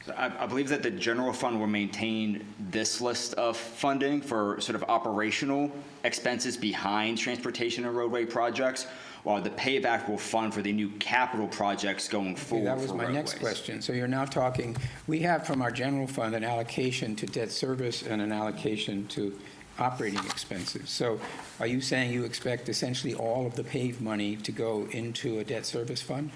So I believe that the general fund will maintain this list of funding for sort of operational expenses behind transportation and roadway projects, while the PAVE Act will fund for the new capital projects going forward. That was for my next roadways. question. So you're now talking, we have from our general fund an allocation to debt service and an allocation to operating expenses. So are you saying you expect essentially all of the PAVE money to go into a debt service fund?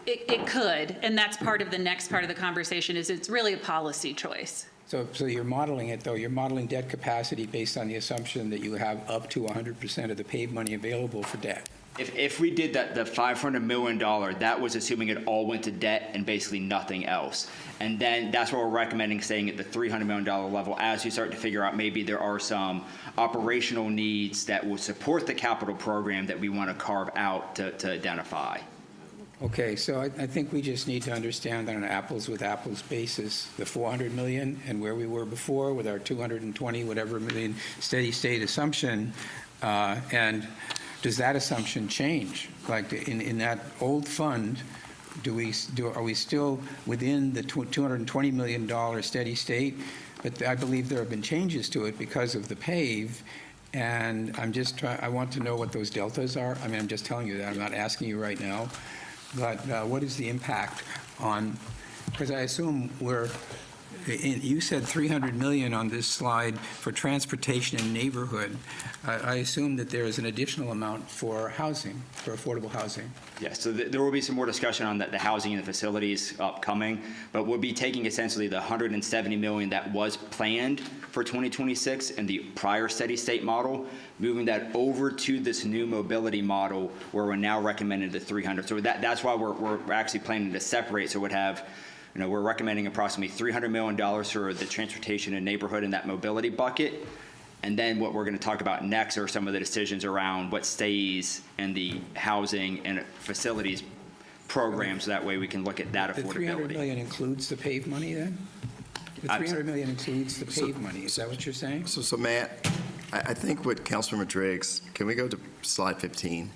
It could, and that's part of the next part of the conversation, is it's really a policy choice. So you're modeling it, though, you're modeling debt capacity based on the assumption that you have up to 100% of the PAVE money available for debt. If we did that, the $500 million, that was assuming it all went to debt and basically nothing else. And then that's what we're recommending, staying at the $300 million level as we start to figure out maybe there are some operational needs that will support the capital program that we want to carve out to identify. Okay, so I think we just need to understand on an apples-with-apples basis, the 400 million and where we were before with our 220 whatever million steady-state assumption, and does that assumption change? Like in that old fund, are we still within the $220 million steady state? But I believe there have been changes to it because of the PAVE, and I want to know what those deltas are. I mean, I'm just telling you that. I'm not asking you right now. But what is the impact on, because I assume you said 300 million on this slide for transportation and neighborhood. I assume that there is an additional amount for housing, for affordable housing. Yes, so there will be some more discussion on the housing and the facilities upcoming, but we'll be taking essentially the 170 million that was planned for 2026 in the prior steady state model, moving that over to this new mobility model where we're now recommending the 300. So that's why we're actually planning to separate. So we'd have, we're recommending approximately $300 million for the transportation and neighborhood in that mobility bucket. And then what we're going to talk about next are some of the decisions around what stays in the housing and facilities programs. So that way we can look at that affordability. The 300 million includes the PAVE money then? The 300 million includes the PAVE money. Is that what you're saying? So Matt, I think what Councilmember Driggs, can we go to slide 15?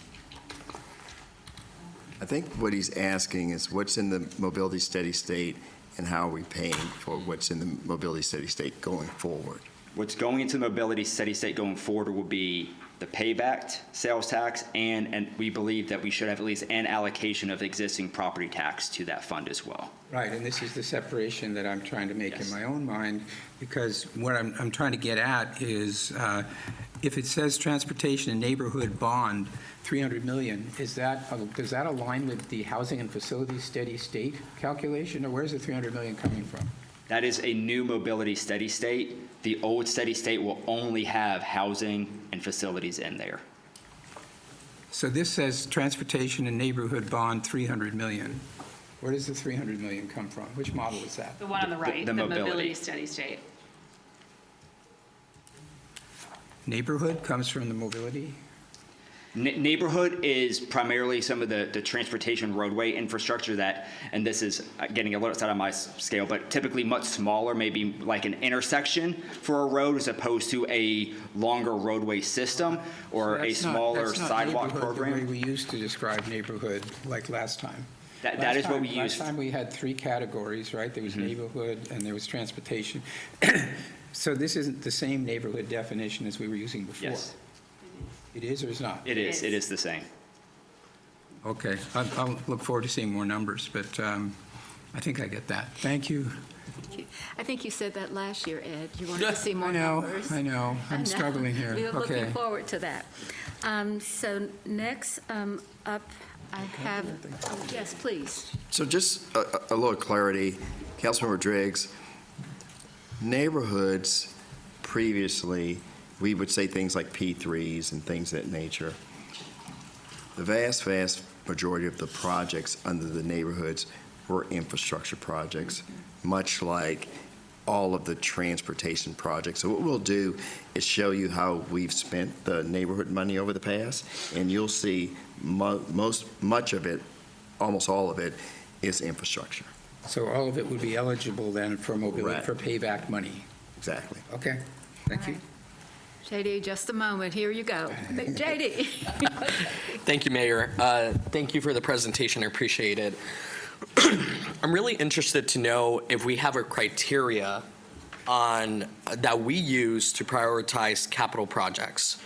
I think what he's asking is what's in the mobility steady state and how are we paying for what's in the mobility steady state going forward? What's going into the mobility steady state going forward will be the PAVE Act, sales tax, and we believe that we should have at least an allocation of existing property tax to that fund as well. Right, and this is the separation that I'm trying to make Yes. in my own mind, because what I'm trying to get at is if it says transportation and neighborhood bond, 300 million, does that align with the housing and facilities steady state calculation, or where's the 300 million coming from? That is a new mobility steady state. The old steady state will only have housing and facilities in there. So this says transportation and neighborhood bond 300 million. Where does the 300 million come from? Which model is that? The one on the right, The the mobility. mobility steady state. Neighborhood comes from the mobility? Neighborhood is primarily some of the transportation roadway infrastructure that, and this is getting a little outside of my scale, but typically much smaller, maybe like an intersection for a road as opposed to a longer roadway system or a smaller sidewalk program. That's not the way we used to describe neighborhood like last time. That is what we Last used. time we had three categories, right? There was neighborhood and there was transportation. So this isn't the same neighborhood definition as we were using before? Yes, It is or is not? it is. It is the same. Okay, I'll look forward to seeing more numbers, but I think I get that. Thank you. I think you said that last year, Ed. You wanted to see more I know, numbers. I know. I I'm know. struggling here. We are Okay. looking forward to that. So next up, I have, yes, please. So just a little clarity, Councilmember Driggs, neighborhoods previously, we would say things like P3s and things of that nature. The vast majority of the projects under the neighborhoods were infrastructure projects, much like all of the transportation projects. So what we'll do is show you how we've spent the neighborhood money over the past, and you'll see much of it, almost all of it, is infrastructure. So all of it would be eligible then for mobility, Right. for PAVE Act money? Exactly. Okay, thank you. JD, just a moment. Here you go. JD. Thank you, Mayor. Thank you for the presentation. I appreciate it. I'm really interested to know if we have a criteria on that we use to prioritize capital projects.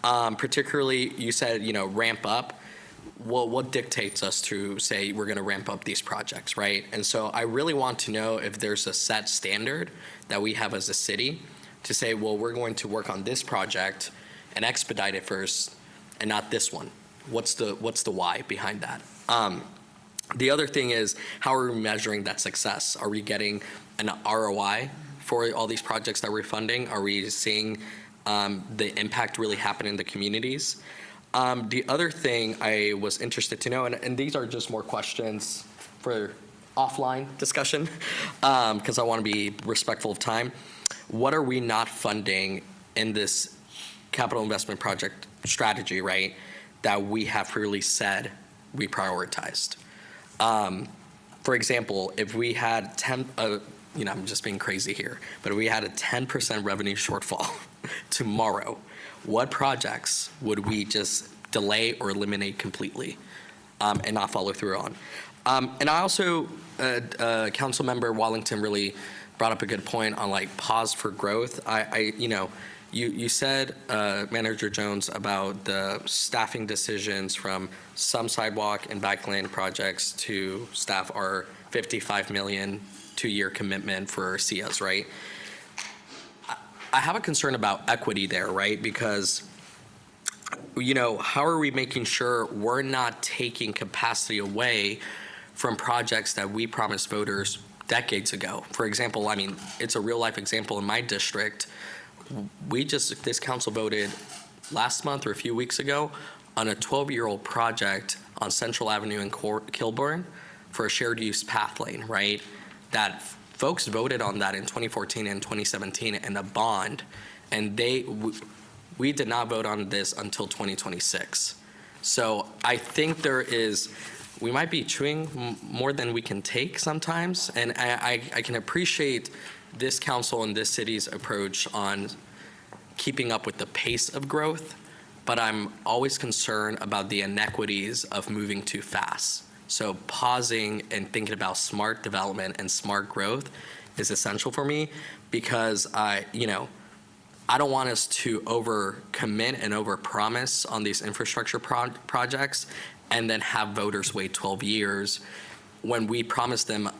Particularly, you said, ramp up. Well, what dictates us to say we're going to ramp up these projects, right? And so I really want to know if there's a set standard that we have as a city to say, well, we're going to work on this project and expedite it first and not this one. What's the why behind that? The other thing is, how are we measuring that success? Are we getting an ROI for all these projects that we're funding? Are we seeing the impact really happen in the communities? The other thing I was interested to know, and these are just more questions for offline discussion, because I want to be respectful of time. What are we not funding in this capital investment project strategy, right, that we have clearly said we prioritized? For example, if we had I'm just being crazy here, but if we had a 10% revenue shortfall tomorrow, what projects would we just delay or eliminate completely and not follow through on? And I also, Councilmember Wallington really brought up a good point on like pause for growth. You said, Manager Jones, about the staffing decisions from some sidewalk and bike lane projects to staff our $55 million two-year commitment for SIAs, right? I have a concern about equity there, right? Because, how are we making sure we're not taking capacity away from projects that we promised voters decades ago? For example, it's a real-life example in my district. This council voted last month or a few weeks ago on a 12-year-old project on Central Avenue in Kilburn for a shared use path lane, right? That folks voted on that in 2014 and 2017 in a bond, and we did not vote on this until 2026. So I think we might be chewing more than we can take sometimes, and I can appreciate this council and this city's approach on keeping up with the pace of growth, but I'm always concerned about the inequities of moving too fast. So pausing and thinking about smart development and smart growth is essential for me, because I don't want us to overcommit and overpromise on these infrastructure projects and then have voters wait 12 years when we promised them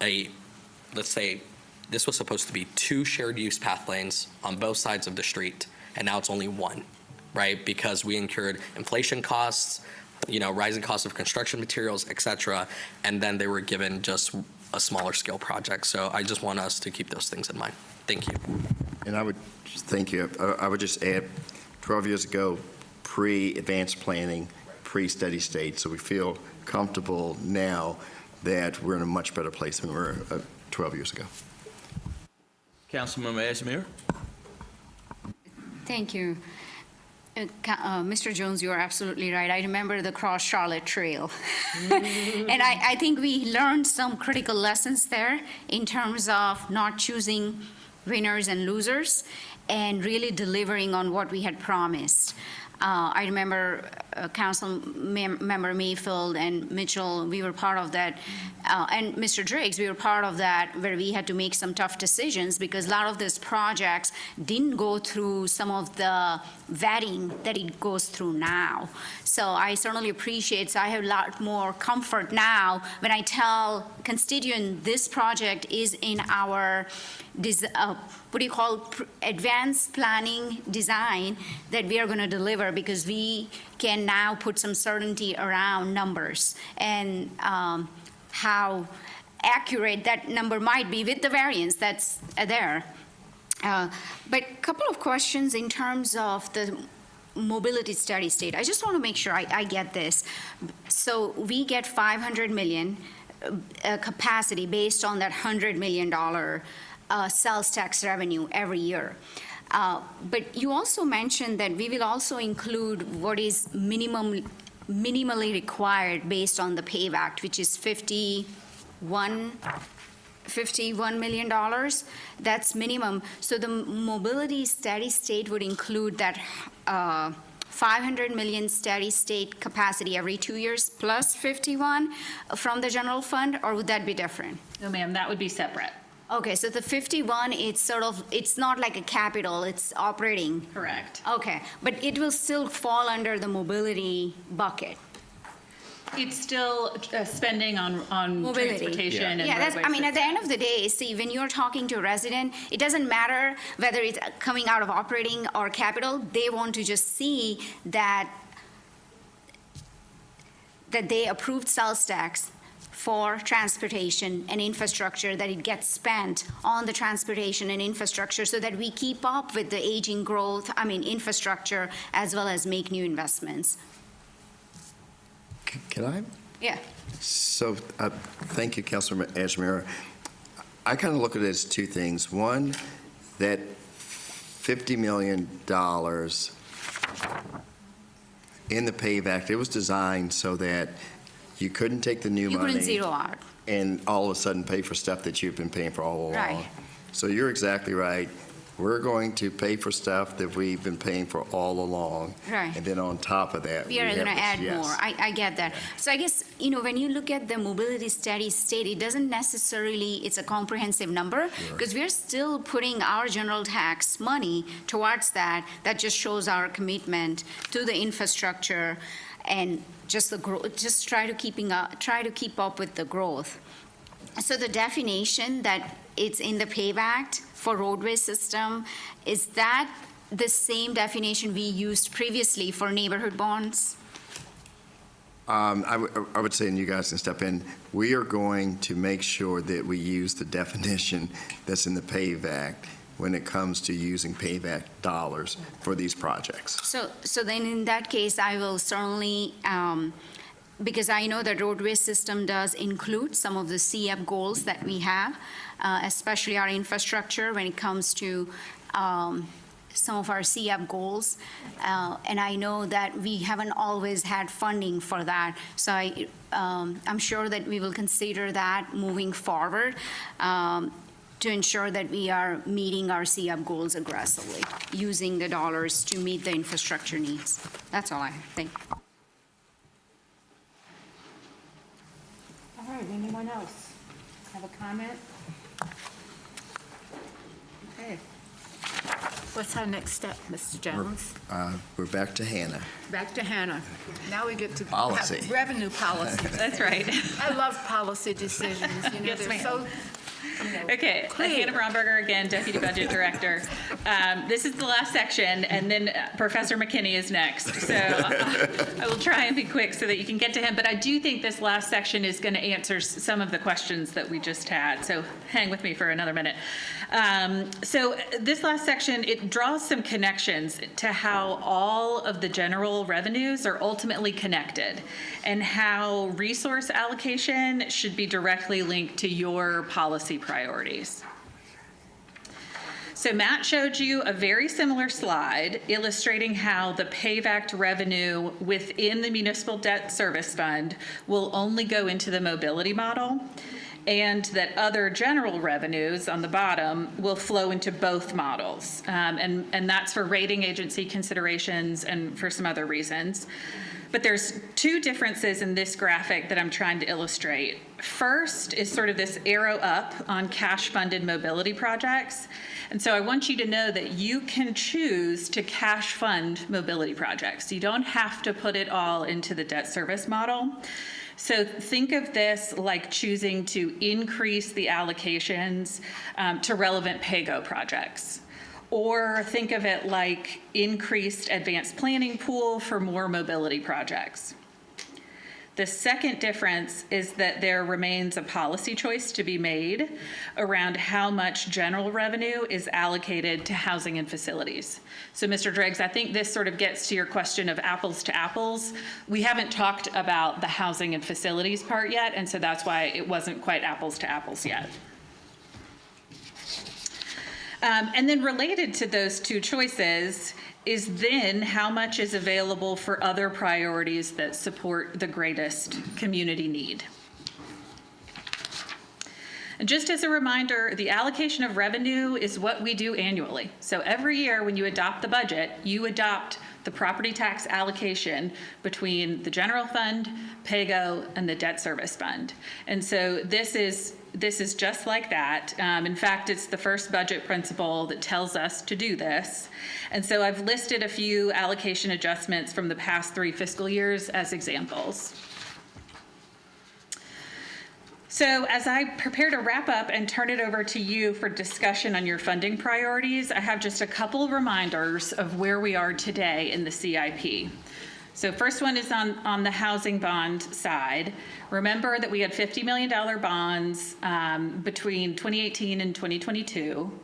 let's say, this was supposed to be 2 shared use path lanes on both sides of the street, and now it's only 1, right? Because we incurred inflation costs, rising costs of construction materials, et cetera, and then they were given just a smaller scale project. So I just want us to keep those things in mind. Thank you. And thank you. I would just add, 12 years ago, pre-advanced planning, pre-steady state, so we feel comfortable now that we're in a much better place than we were 12 years ago. Councilmember Ashmere. Thank you. Mr. Jones, you are absolutely right. I remember the Cross Charlotte Trail. And I think we learned some critical lessons there in terms of not choosing winners and losers and really delivering on what we had promised. I remember Council Member Mayfield and Mitchell, we were part of that, and Mr. Driggs, we were part of that, where we had to make some tough decisions because a lot of these projects didn't go through some of the vetting that it goes through now. So I certainly appreciate, so I have a lot more comfort now when I tell constituent this project is in our advanced planning design that we are going to deliver, because we can now put some certainty around numbers and how accurate that number might be with the variance that's there. But a couple of questions in terms of the mobility steady state. I just want to make sure I get this. So we get 500 million capacity based on that $100 million sales tax revenue every year. But you also mentioned that we will also include what is minimally required based on the PAVE Act, which is $51 million. That's minimum. So the mobility steady state would include that 500 million steady state capacity every 2 years plus 51 from the general fund, or would that be different? No, ma'am, that would be separate. Okay, so the 51, it's not like a capital, it's operating. Correct. Okay, but it will still fall under the mobility bucket. It's still spending on Mobility. transportation and Yeah, roadway at the systems. end of the day, see, when you're talking to a resident, it doesn't matter whether it's coming out of operating or capital, they want to just see that they approved sales tax for transportation and infrastructure, that it gets spent on the transportation and infrastructure so that we keep up with the aging growth, infrastructure, as well as make new investments. Can I? Yeah. So, thank you, Councilor Ashmira. I kind of look at it as two things. One, that $50 million in the PAVE Act, it was designed so that you couldn't take the new You money couldn't zero out. and all of a sudden pay for stuff that you've been paying for all along. Right. So you're exactly right. We're going to pay for stuff that we've been paying for all along. Right. And then on top of that, We are have going to this- add yes. more. I get that. So I guess, when you look at the mobility steady state, it doesn't necessarily, it's a comprehensive number, because we're still putting our general tax money towards that. That just shows our commitment to the infrastructure and just the growth, just try to keep up with the growth. So the definition that it's in the PAVE Act for roadway system, is that the same definition we used previously for neighborhood bonds? I would say, and you guys can step in, we are going to make sure that we use the definition that's in the PAVE Act when it comes to using PAVE Act dollars for these projects. So then in that case, I will certainly, because I know the roadway system does include some of the CF goals that we have, especially our infrastructure when it comes to some of our CF goals. And I know that we haven't always had funding for that. So I'm sure that we will consider that moving forward to ensure that we are meeting our CF goals aggressively, using the dollars to meet the infrastructure needs. That's all I think. All right, anyone else have a comment? Okay. What's our next step, Mr. Jones? We're back to Hannah. Back to Hannah. Now we get to Policy. have revenue policy. That's right. I love policy decisions, Yes, they're ma'am. so Okay, Clear. Hannah Bromberger again, Deputy Budget Director. This is the last section, and then Professor McKinney is next. So I will try and be quick so that you can get to him, but I do think this last section is going to answer some of the questions that we just had, so hang with me for another minute. So this last section, it draws some connections to how all of the general revenues are ultimately connected, and how resource allocation should be directly linked to your policy priorities. So Matt showed you a very similar slide illustrating how the PAVE Act revenue within the Municipal Debt Service Fund will only go into the mobility model, and that other general revenues on the bottom will flow into both models. And that's for rating agency considerations and for some other reasons. But there's two differences in this graphic that I'm trying to illustrate. First is sort of this arrow up on cash-funded mobility projects. And so I want you to know that you can choose to cash fund mobility projects. You don't have to put it all into the debt service model. So think of this like choosing to increase the allocations to relevant PAYGO projects. Or think of it like increased advanced planning pool for more mobility projects. The second difference is that there remains a policy choice to be made around how much general revenue is allocated to housing and facilities. So Mr. Driggs, I think this sort of gets to your question of apples to apples. We haven't talked about the housing and facilities part yet, and so that's why it wasn't quite apples to apples yet. And then related to those two choices is then how much is available for other priorities that support the greatest community need. And just as a reminder, the allocation of revenue is what we do annually. So every year when you adopt the budget, you adopt the property tax allocation between the general fund, PAYGO, and the debt service fund. And so this is just like that. In fact, it's the first budget principle that tells us to do this. And so I've listed a few allocation adjustments from the past 3 fiscal years as examples. So as I prepare to wrap up and turn it over to you for discussion on your funding priorities, I have just a couple reminders of where we are today in the CIP. So first one is on the housing bond side. Remember that we had $50 million bonds between 2018 and 2022.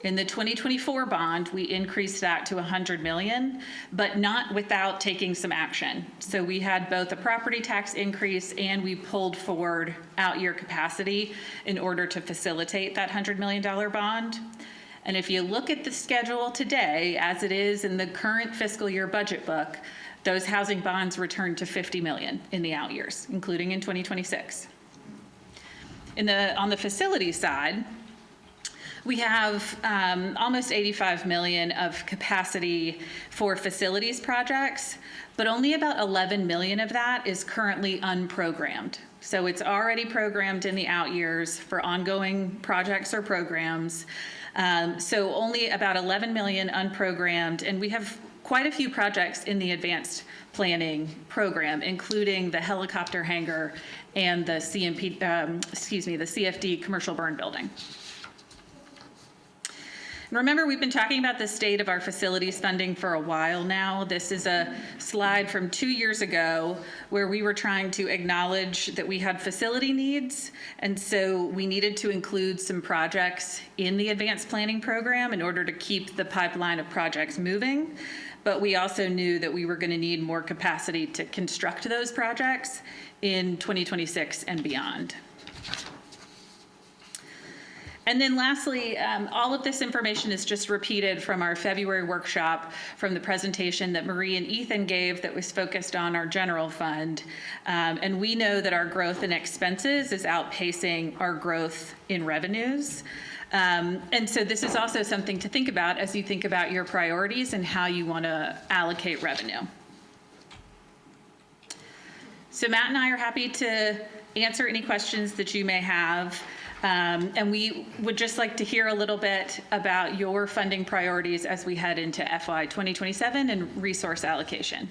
In the 2024 bond, we increased that to $100 million, but not without taking some action. So we had both a property tax increase and we pulled forward out-year capacity in order to facilitate that $100 million bond. And if you look at the schedule today, as it is in the current fiscal year budget book, those housing bonds returned to $50 million in the out years, including in 2026. On the facility side, we have almost $85 million of capacity for facilities projects, but only about $11 million of that is currently unprogrammed. So it's already programmed in the out years for ongoing projects or programs. So only about $11 million unprogrammed, and we have quite a few projects in the advanced planning program, including the helicopter hangar and the the CFD commercial burn building. Remember, we've been talking about the state of our facilities funding for a while now. This is a slide from 2 years ago where we were trying to acknowledge that we had facility needs, and so we needed to include some projects in the advanced planning program in order to keep the pipeline of projects moving. But we also knew that we were going to need more capacity to construct those projects in 2026 and beyond. And then lastly, all of this information is just repeated from our February workshop, from the presentation that Marie and Ethan gave that was focused on our general fund. And we know that our growth in expenses is outpacing our growth in revenues. And so this is also something to think about as you think about your priorities and how you want to allocate revenue. So Matt and I are happy to answer any questions that you may have. And we would just like to hear a little bit about your funding priorities as we head into FY 2027 and resource allocation.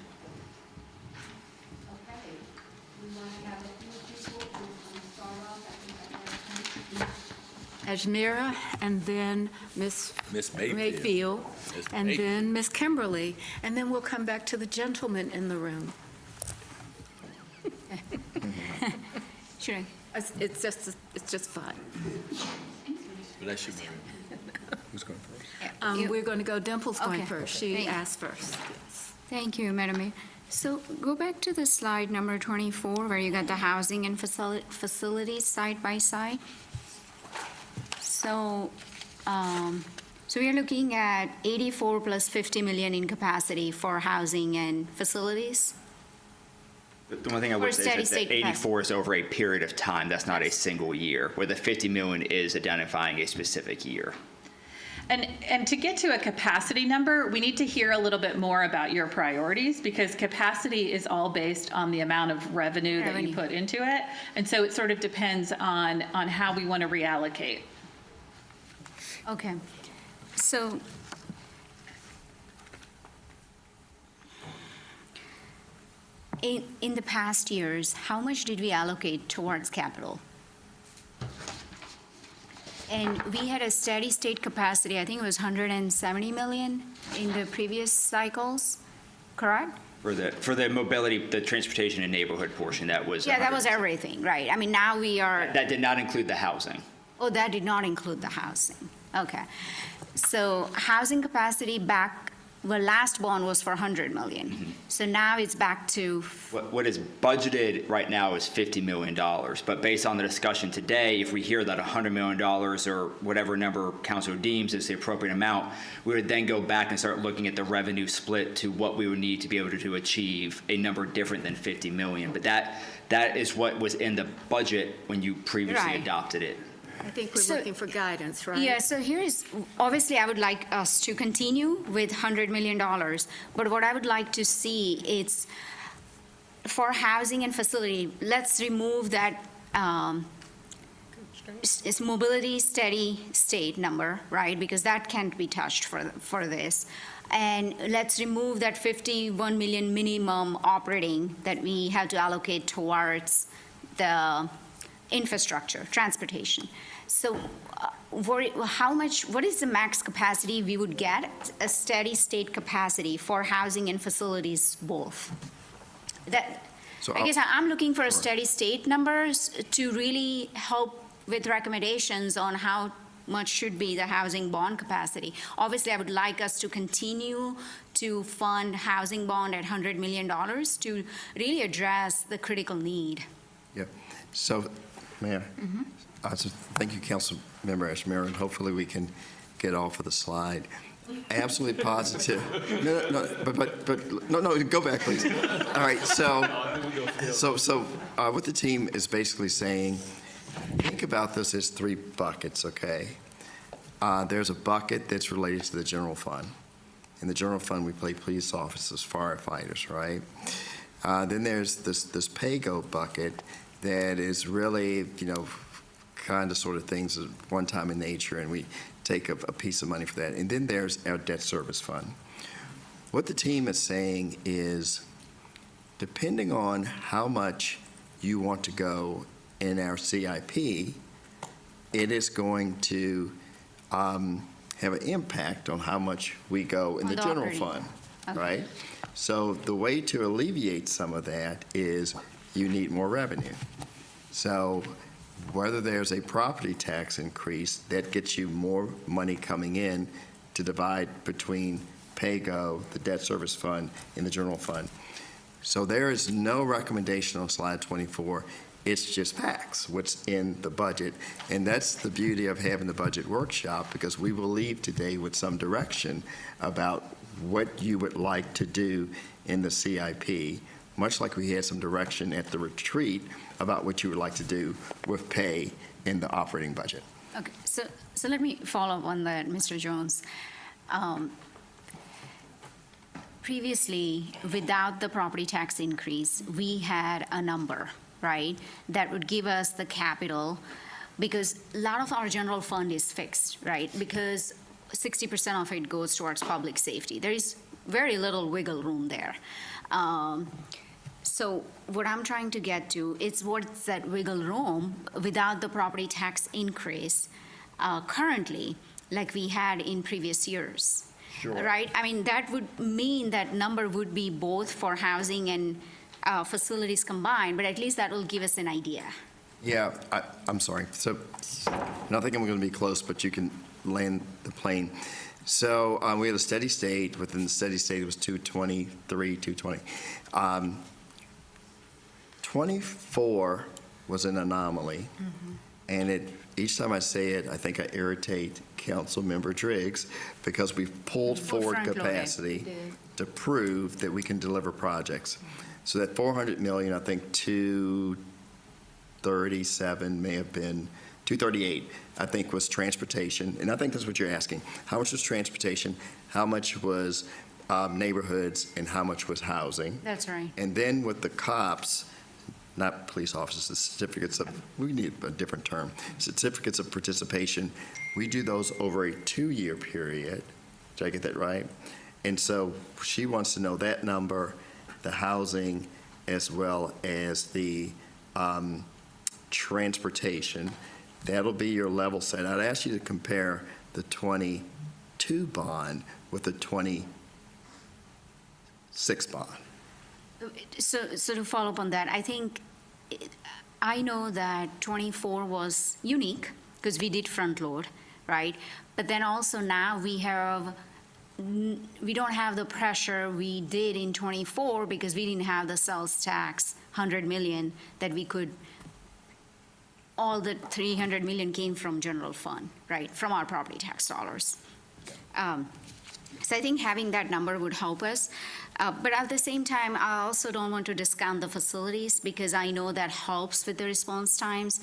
Ajmira, and then Ms. Mayfield, and then Ms. Kimberly, and then we'll come back to the gentleman in the room. Should I? It's just fun. Who's going first? We're going to go, Dimple's going Okay. first. She Thank you. asked first. Thank you, Madam Mayor. So go back to the slide number 24, where you got the housing and facilities side by side. So, so we are looking at 84 plus 50 million in capacity for housing and facilities. The one thing I For would say steady is that state the 84 is over a period of time. That's not a single year, where the 50 million is identifying a specific year. And to get to a capacity number, we need to hear a little bit more about your priorities, because capacity is all based on the amount of revenue that you put into it. And so it sort of depends on how we want to reallocate. Okay. So in the past years, how much did we allocate towards capital? And we had a steady state capacity, I think it was 170 million in the previous cycles, correct? For the mobility, the transportation and neighborhood portion, that was. Yeah, that was everything, right? I mean, now we are, That did not include the housing. oh, that did not include the housing. Okay. So housing capacity back, well, last bond was for 100 million. So now it's back to, What is budgeted right now is $50 million, but based on the discussion today, if we hear that $100 million or whatever number council deems is the appropriate amount, we would then go back and start looking at the revenue split to what we would need to be able to achieve a number different than 50 million. But that is what was in the budget when you previously Right. adopted it. I think we're So- looking for guidance, right? yeah, so here is, obviously, I would like us to continue with $100 million, but what I would like to see is, for housing and facility, let's remove that it's mobility steady state number, right? Because that can't be touched for this. And let's remove that 51 million minimum operating that we have to allocate towards the infrastructure, transportation. So what is the max capacity we would get, a steady state capacity for housing and facilities both? So I guess I'm looking for a Sure. steady state numbers to really help with recommendations on how much should be the housing bond capacity. Obviously, I would like us to continue to fund housing bond at $100 million to really address the critical need. Yeah. So, Mayor, so thank you, Councilmember Ashmore, and hopefully we can get off of the slide. Absolutely positive. No, go back, please. All right, so what the team is basically saying, think about this as 3 buckets, okay? There's a bucket that's related to the general fund. In the general fund, we pay police officers, firefighters, right? Then there's this pay-go bucket that is really, kind of sort of things that one time in nature, and we take a piece of money for that. And then there's our debt service fund. What the team is saying is, depending on how much you want to go in our CIP, it is going to have an impact on how much we go in On the the general operating. fund, Okay. right? So the way to alleviate some of that is you need more revenue. So whether there's a property tax increase, that gets you more money coming in to divide between PAYGO, the debt service fund, and the general fund. So there is no recommendation on slide 24. It's just facts, what's in the budget. And that's the beauty of having the budget workshop, because we will leave today with some direction about what you would like to do in the CIP, much like we had some direction at the retreat about what you would like to do with pay in the operating budget. Okay, so let me follow up on that, Mr. Jones. Previously, without the property tax increase, we had a number, right, that would give us the capital, because a lot of our general fund is fixed, right, because 60% of it goes towards public safety. There is very little wiggle room there. So what I'm trying to get to is what's that wiggle room without the property tax increase currently, like we had in previous years. Sure. Right? I mean, that would mean that number would be both for housing and facilities combined, but at least that will give us an idea. Yeah, I'm sorry. So I think I'm going to be close, but you can land the plane. So we had a steady state. Within the steady state, it was 223, 220. 24 was an anomaly, and each time I say it, I think I irritate Councilmember Driggs, because we've pulled forward front-loaded. capacity to prove that we can deliver projects. So that 400 million, I think 237 may have been, 238, I think, was transportation. And I think that's what you're asking. How much was transportation? How much was neighborhoods? And how much was housing? That's right. And then with the cops, not police officers, the certificates of, we need a different term, certificates of participation, we do those over a 2-year period. Did I get that right? And so she wants to know that number, the housing, as well as the transportation. That'll be your level set. I'd ask you to compare the 22 bond with the 26 bond. So to follow up on that, I know that 24 was unique because we did front load, right? But then also now we don't have the pressure we did in 24 because we didn't have the sales tax, 100 million that we could, all the 300 million came from general fund, right? From our property tax dollars. So I think having that number would help us. But at the same time, I also don't want to discount the facilities because I know that helps with the response times.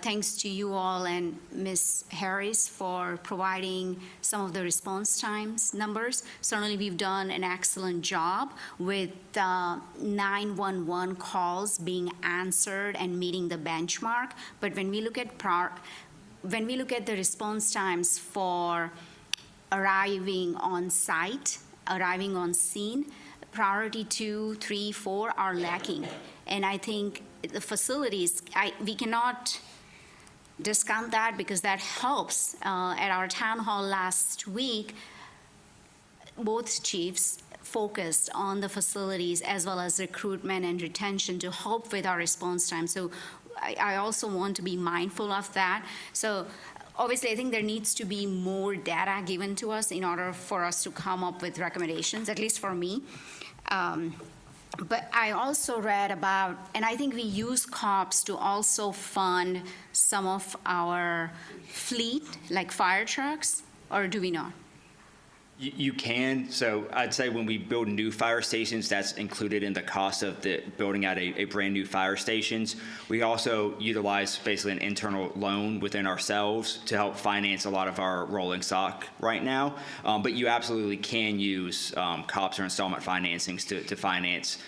Thanks to you all and Ms. Harris for providing some of the response times numbers. Certainly, we've done an excellent job with 911 calls being answered and meeting the benchmark. But when we look at the response times for arriving on site, arriving on scene, priority 2, 3, 4 are lacking. And I think the facilities, we cannot discount that because that helps. At our town hall last week, both chiefs focused on the facilities as well as recruitment and retention to help with our response time. So I also want to be mindful of that. So obviously, I think there needs to be more data given to us in order for us to come up with recommendations, at least for me. But I also read about, and I think we use COPS to also fund some of our fleet, like fire trucks, or do we not? You can. So I'd say when we build new fire stations, that's included in the cost of the building out a brand new fire stations. We also utilize basically an internal loan within ourselves to help finance a lot of our rolling stock right now. But you absolutely can use COPS or installment financings to finance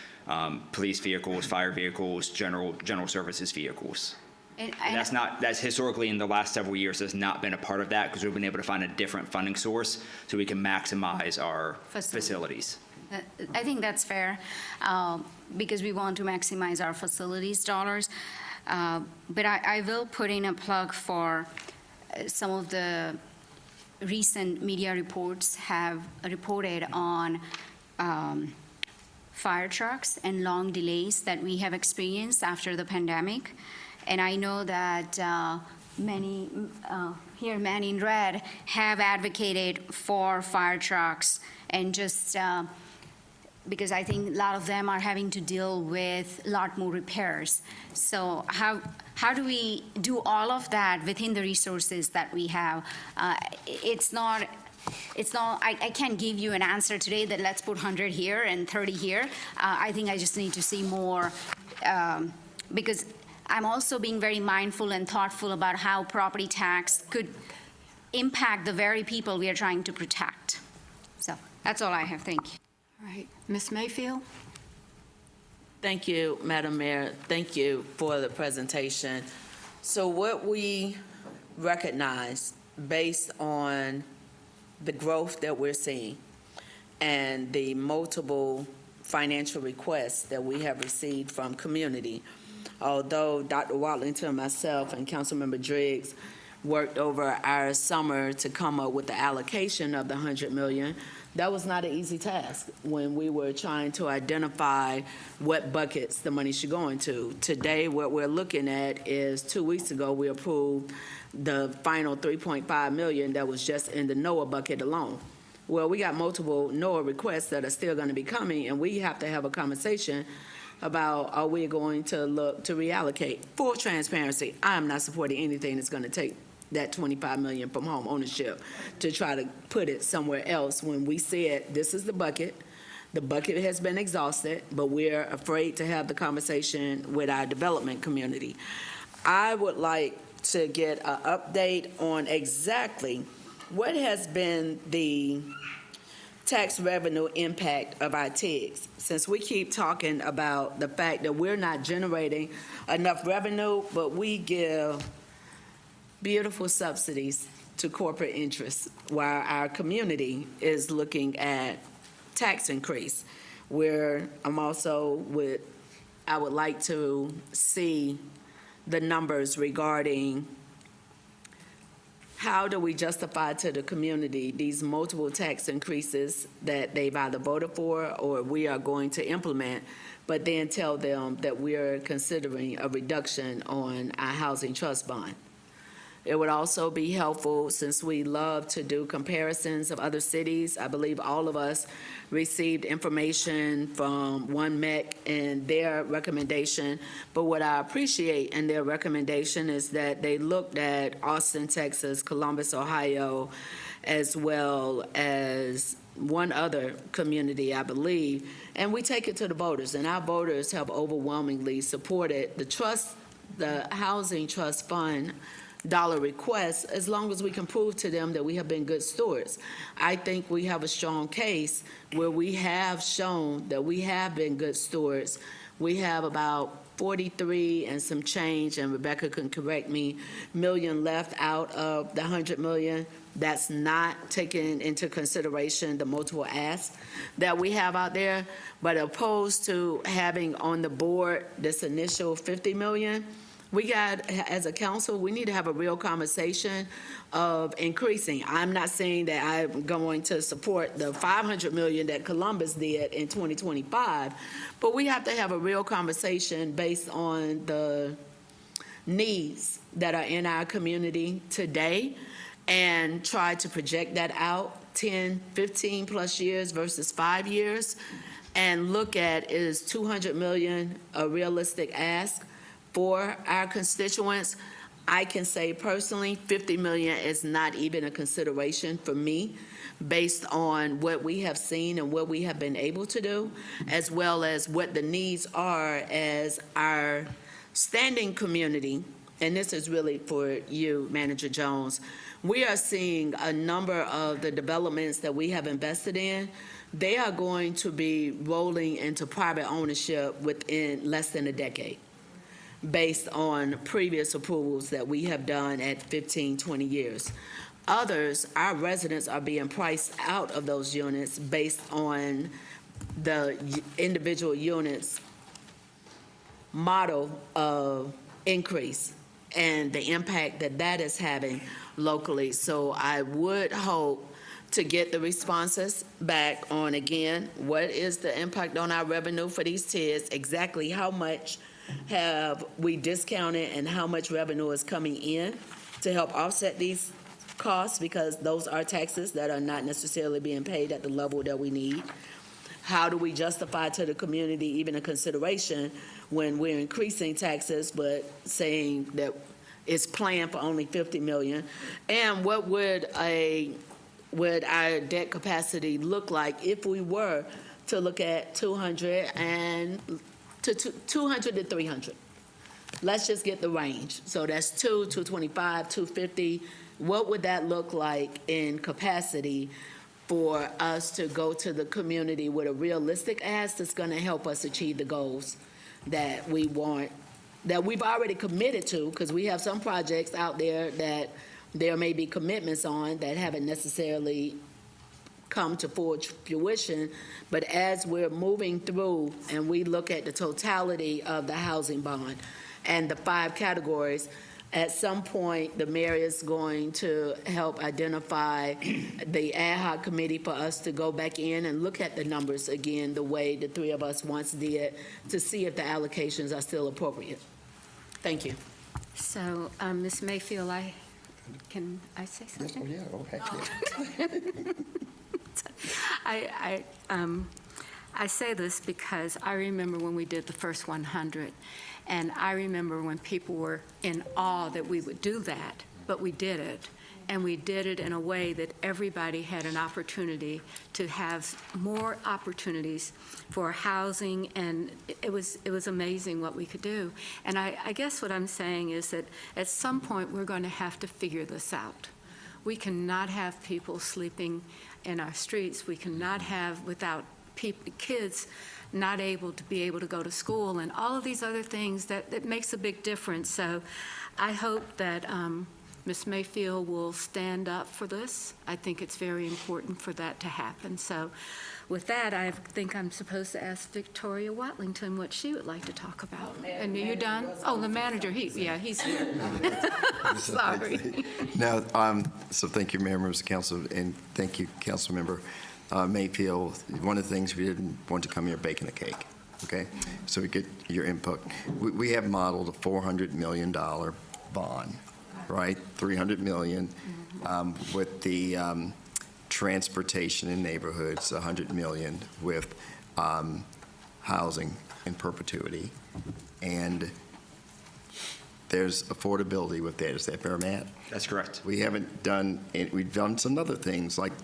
police vehicles, fire vehicles, general services vehicles. And That's historically in the last several years has not been a part of that because we've been able to find a different funding source so we can maximize our facilities. I think that's fair, because we want to maximize our facilities dollars. But I will put in a plug for some of the recent media reports have reported on fire trucks and long delays that we have experienced after the pandemic. And I know that many here, Man in Red, have advocated for fire trucks, and just because I think a lot of them are having to deal with a lot more repairs. So how do we do all of that within the resources that we have? I can't give you an answer today that let's put 100 here and 30 here. I think I just need to see more, because I'm also being very mindful and thoughtful about how property tax could impact the very people we are trying to protect. So that's all I have. Thank you. All right, Ms. Mayfield? Thank you, Madam Mayor. Thank you for the presentation. So what we recognize based on the growth that we're seeing and the multiple financial requests that we have received from community, although Dr. Watlington, myself, and Councilmember Driggs worked over our summer to come up with the allocation of the $100 million, that was not an easy task when we were trying to identify what buckets the money should go into. Today, what we're looking at is 2 weeks ago, we approved the final $3.5 million that was just in the NOAA bucket alone. Well, we got multiple NOAA requests that are still going to be coming, and we have to have a conversation about, are we going to look to reallocate? Full transparency, I am not supporting anything that's going to take that $25 million from home ownership to try to put it somewhere else when we said this is the bucket has been exhausted, but we're afraid to have the conversation with our development community. I would like to get an update on exactly what has been the tax revenue impact of our TIGs, since we keep talking about the fact that we're not generating enough revenue, but we give beautiful subsidies to corporate interests while our community is looking at tax increase. I would like to see the numbers regarding how do we justify to the community these multiple tax increases that they've either voted for or we are going to implement, but then tell them that we are considering a reduction on our housing trust bond. It would also be helpful, since we love to do comparisons of other cities. I believe all of us received information from One MEC and their recommendation. But what I appreciate in their recommendation is that they looked at Austin, Texas, Columbus, Ohio, as well as one other community, I believe, and we take it to the voters. And our voters have overwhelmingly supported the Housing Trust Fund dollar requests, as long as we can prove to them that we have been good stewards. I think we have a strong case where we have shown that we have been good stewards. We have about 43 and some change, and Rebecca can correct me, million left out of the 100 million. That's not taking into consideration the multiple asks that we have out there. But opposed to having on the board this initial 50 million, We got, as a council, we need to have a real conversation of increasing. I'm not saying that I'm going to support the 500 million that Columbus did in 2025, but we have to have a real conversation based on the needs that are in our community today and try to project that out 10, 15 plus years versus 5 years and look at, is 200 million a realistic ask for our constituents? I can say personally, 50 million is not even a consideration for me based on what we have seen and what we have been able to do, as well as what the needs are as our standing community. And this is really for you, Manager Jones. We are seeing a number of the developments that we have invested in. They are going to be rolling into private ownership within less than a decade, based on previous approvals that we have done at 15, 20 years. Others, our residents are being priced out of those units based on the individual units' model of increase and the impact that that is having locally. So I would hope to get the responses back on, again, what is the impact on our revenue for these tiers, exactly how much have we discounted and how much revenue is coming in to help offset these costs, because those are taxes that are not necessarily being paid at the level that we need. How do we justify to the community even a consideration when we're increasing taxes but saying that it's planned for only 50 million? And what would our debt capacity look like if we were to look at 200 to 300? Let's just get the range. So that's 225, 250. What would that look like in capacity for us to go to the community with a realistic ask that's going to help us achieve the goals that we want, that we've already committed to, because we have some projects out there that there may be commitments on that haven't necessarily come to full fruition. But as we're moving through and we look at the totality of the housing bond and the 5 categories, at some point, the mayor is going to help identify the ad hoc committee for us to go back in and look at the numbers again, the way the 3 of us once did, to see if the allocations are still appropriate. Thank you. So, Ms. Mayfield, can I say something? Oh, yeah, okay. I say this because I remember when we did the first 100, and I remember when people were in awe that we would do that, but we did it. And we did it in a way that everybody had an opportunity to have more opportunities for housing, and it was amazing what we could do. And I guess what I'm saying is that at some point we're going to have to figure this out. We cannot have people sleeping in our streets. We cannot have without kids not able to go to school, and all of these other things that makes a big difference. So I hope that Ms. Mayfield will stand up for this. I think it's very important for that to happen. So with that, I think I'm supposed to ask Victoria Watlington what she would like to talk about. And are you done? Oh, the manager, he's here. Sorry. Now, so thank you, Mayor, members of council, and thank you, council member Mayfield. One of the things we didn't want to come here baking a cake, okay? So we get your input. We have modeled a $400 million bond, right? 300 million with the transportation in neighborhoods, 100 million with housing in perpetuity. And there's affordability with that. Is that fair, Matt? That's correct. We haven't done, we've done some other things like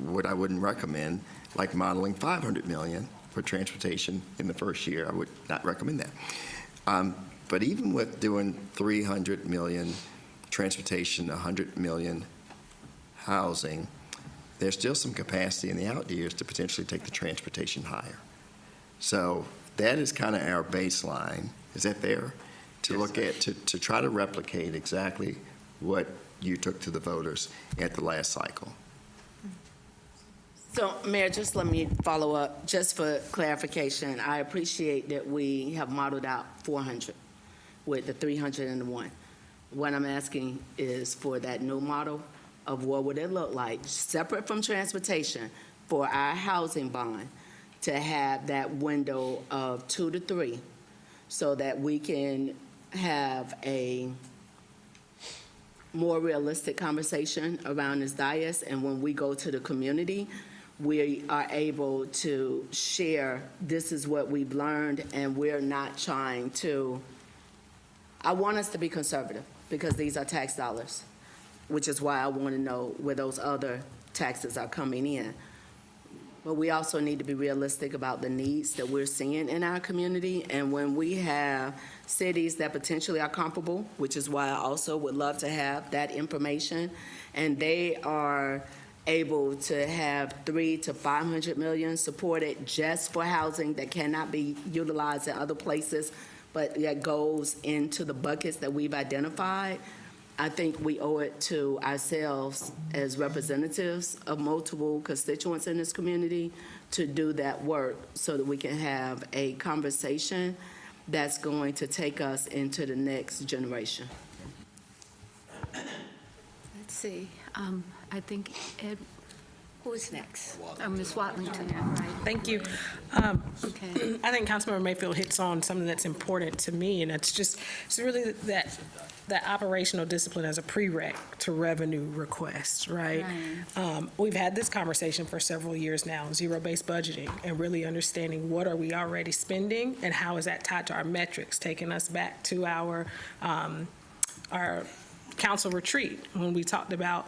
what I wouldn't recommend, like modeling 500 million for transportation in the first year. I would not recommend that. But even with doing 300 million transportation, 100 million housing, there's still some capacity in the out years to potentially take the transportation higher. So that is kind of our baseline. Is that fair? To look at, to try to replicate exactly what you took to the voters at the last cycle. So, Mayor, just let me follow up, just for clarification. I appreciate that we have modeled out 400. with the 301. What I'm asking is for that new model of what would it look like, separate from transportation, for our housing bond, to have that window of 2 to 3, so that we can have a more realistic conversation around this dais, and when we go to the community, we are able to share, this is what we've learned, and we're not trying to, I want us to be conservative, because these are tax dollars, which is why I want to know where those other taxes are coming in. But we also need to be realistic about the needs that we're seeing in our community. And when we have cities that potentially are comparable, which is why I also would love to have that information, and they are able to have 300 to 500 million supported just for housing that cannot be utilized in other places, but that goes into the buckets that we've identified, I think we owe it to ourselves as representatives of multiple constituents in this community to do that work so that we can have a conversation that's going to take us into the next generation. Let's see, I think Ed, who is next? Ms. Watlington, right? Thank you. Okay. I think Councilmember Mayfield hits on something that's important to me, and it's really that operational discipline as a prereq to revenue requests, right? We've had this conversation for several years now, zero-based budgeting, and really understanding what are we already spending and how is that tied to our metrics, taking us back to our council retreat when we talked about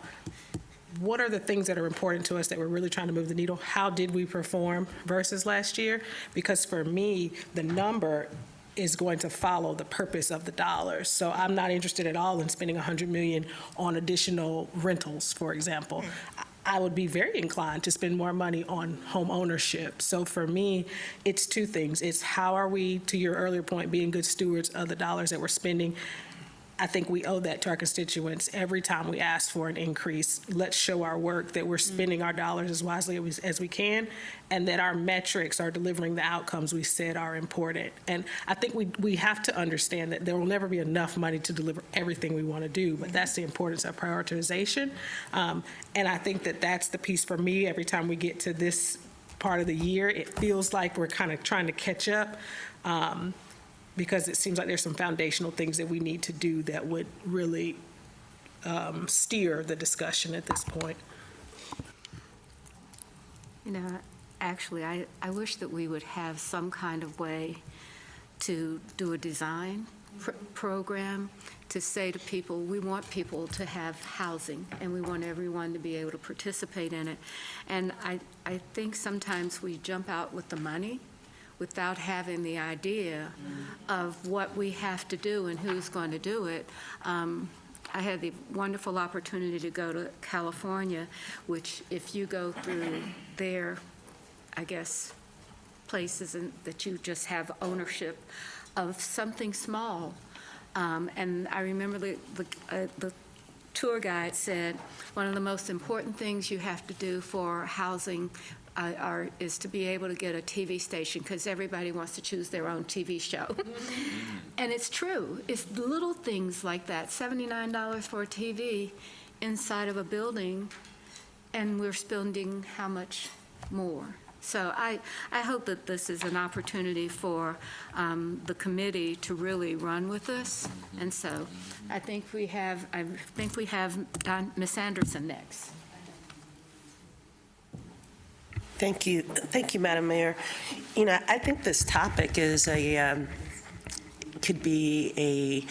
what are the things that are important to us that we're really trying to move the needle? How did we perform versus last year? Because for me, the number is going to follow the purpose of the dollars. So I'm not interested at all in spending $100 million on additional rentals, for example. I would be very inclined to spend more money on home ownership. So for me, it's two things. It's how are we, to your earlier point, being good stewards of the dollars that we're spending. I think we owe that to our constituents every time we ask for an increase. Let's show our work that we're spending our dollars as wisely as we can, and that our metrics are delivering the outcomes we said are important. And I think we have to understand that there will never be enough money to deliver everything we want to do, but that's the importance of prioritization. And I think that that's the piece for me every time we get to this part of the year. It feels like we're kind of trying to catch up. Because it seems like there's some foundational things that we need to do that would really steer the discussion at this point. You know, actually, I wish that we would have some kind of way to do a design program to say to people, we want people to have housing and we want everyone to be able to participate in it. And I think sometimes we jump out with the money without having the idea of what we have to do and who's going to do it. I had the wonderful opportunity to go to California, which if you go through their, I guess, places that you just have ownership of something small. And I remember the tour guide said, one of the most important things you have to do for housing is to be able to get a TV station, because everybody wants to choose their own TV show. And it's true. It's little things like that, $79 for a TV inside of a building, and we're spending how much more? So I hope that this is an opportunity for the committee to really run with this. And so I think we have Ms. Anderson next. Thank you, Madam Mayor. You know, I think this topic is could be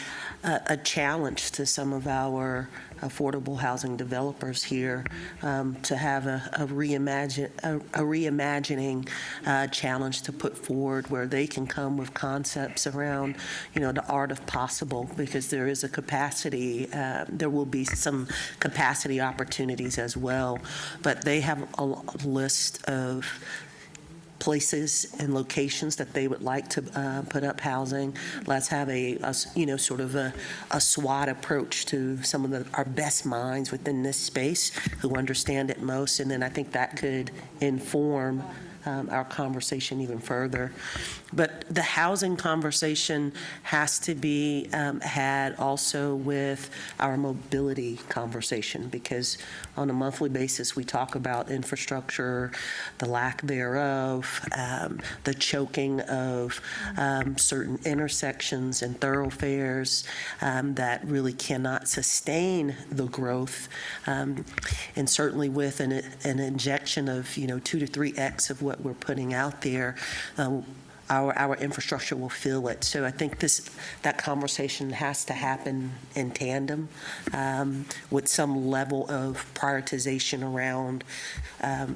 a challenge to some of our affordable housing developers here to have a reimagining challenge to put forward where they can come with concepts around, you know, the art of possible, because there is a capacity, there will be some capacity opportunities as well, but they have a list of places and locations that they would like to put up housing. Let's have sort of a SWOT approach to some of our best minds within this space who understand it most, and then I think that could inform our conversation even further. But the housing conversation has to be had also with our mobility conversation, because on a monthly basis, we talk about infrastructure, the lack thereof, the choking of certain intersections and thoroughfares that really cannot sustain the growth. And certainly with an injection of, 2 to 3x of what we're putting out there, our infrastructure will feel it. So I think that conversation has to happen in tandem with some level of prioritization around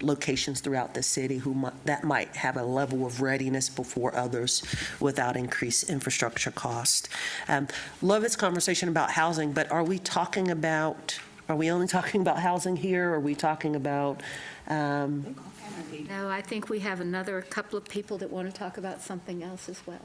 locations throughout the city that might have a level of readiness before others without increased infrastructure cost. Love this conversation about housing, but are we only talking about housing here? Or are we talking about No, I think we have another couple of people that want to talk about something else as well.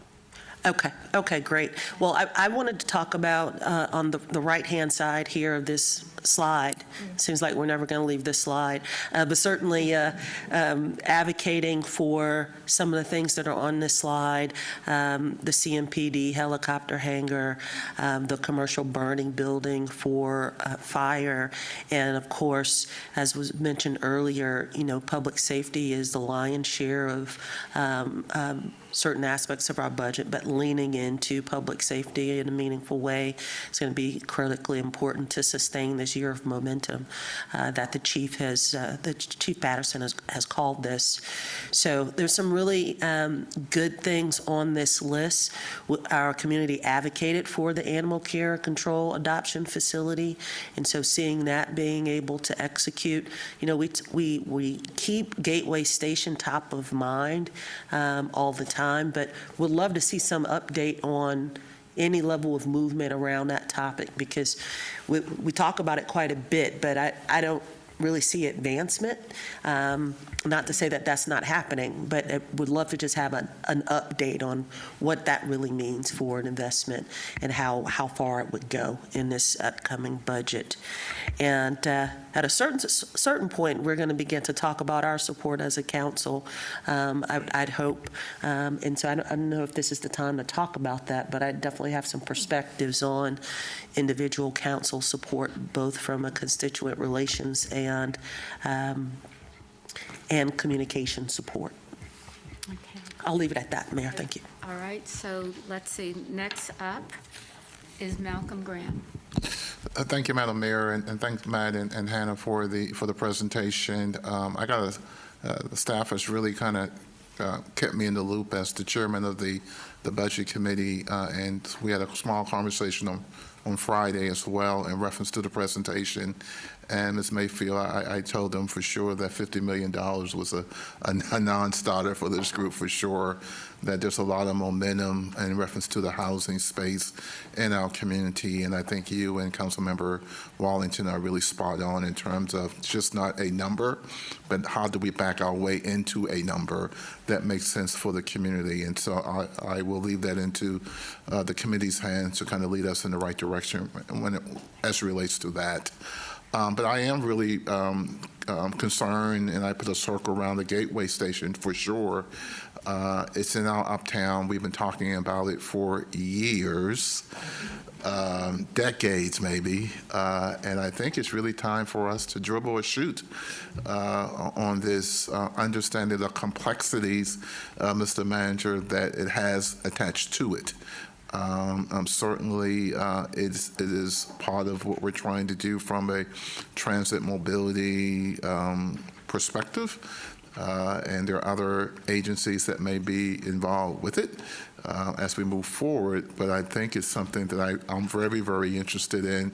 Okay, great. Well, I wanted to talk about on the right-hand side here of this slide. Seems like we're never going to leave this slide, but certainly advocating for some of the things that are on this slide, the CMPD helicopter hangar, the commercial burning building for fire, and of course, as was mentioned earlier, public safety is the lion's share of certain aspects of our budget, but leaning into public safety in a meaningful way is going to be critically important to sustain this year of momentum that the Chief Patterson has called this. So there's some really good things on this list. Our community advocated for the animal care control adoption facility, and so seeing that being able to execute, we keep Gateway Station top of mind all the time, but would love to see some update on any level of movement around that topic, because we talk about it quite a bit, but I don't really see advancement. Not to say that that's not happening, but I would love to just have an update on what that really means for an investment and how far it would go in this upcoming budget. And at a certain point, we're going to begin to talk about our support as a council, I'd hope. And so I don't know if this is the time to talk about that, but I definitely have some perspectives on individual council support, both from a constituent relations and communication support. Okay. I'll leave it at that, Mayor. Thank you. All right, so let's see. Next up is Malcolm Graham. Thank you, Madam Mayor, and thanks, Matt and Hannah, for the presentation. The staff has really kind of kept me in the loop as the chairman of the Budget Committee, and we had a small conversation on Friday as well in reference to the presentation. And Ms. Mayfield, I told them for sure that $50 million was a non-starter for this group for sure, that there's a lot of momentum in reference to the housing space in our community. And I think you and Councilmember Wallington are really spot on in terms of just not a number, but how do we back our way into a number that makes sense for the community. And so I will leave that into the committee's hands to kind of lead us in the right direction as it relates to that. But I am really concerned, and I put a circle around the Gateway Station for sure. It's in our uptown. We've been talking about it for years, decades maybe, and I think it's really time for us to dribble or shoot on this, understanding the complexities, Mr. Manager, that it has attached to it. Certainly, it is part of what we're trying to do from a transit mobility perspective, and there are other agencies that may be involved with it as we move forward, but I think it's something that I'm very, very interested in.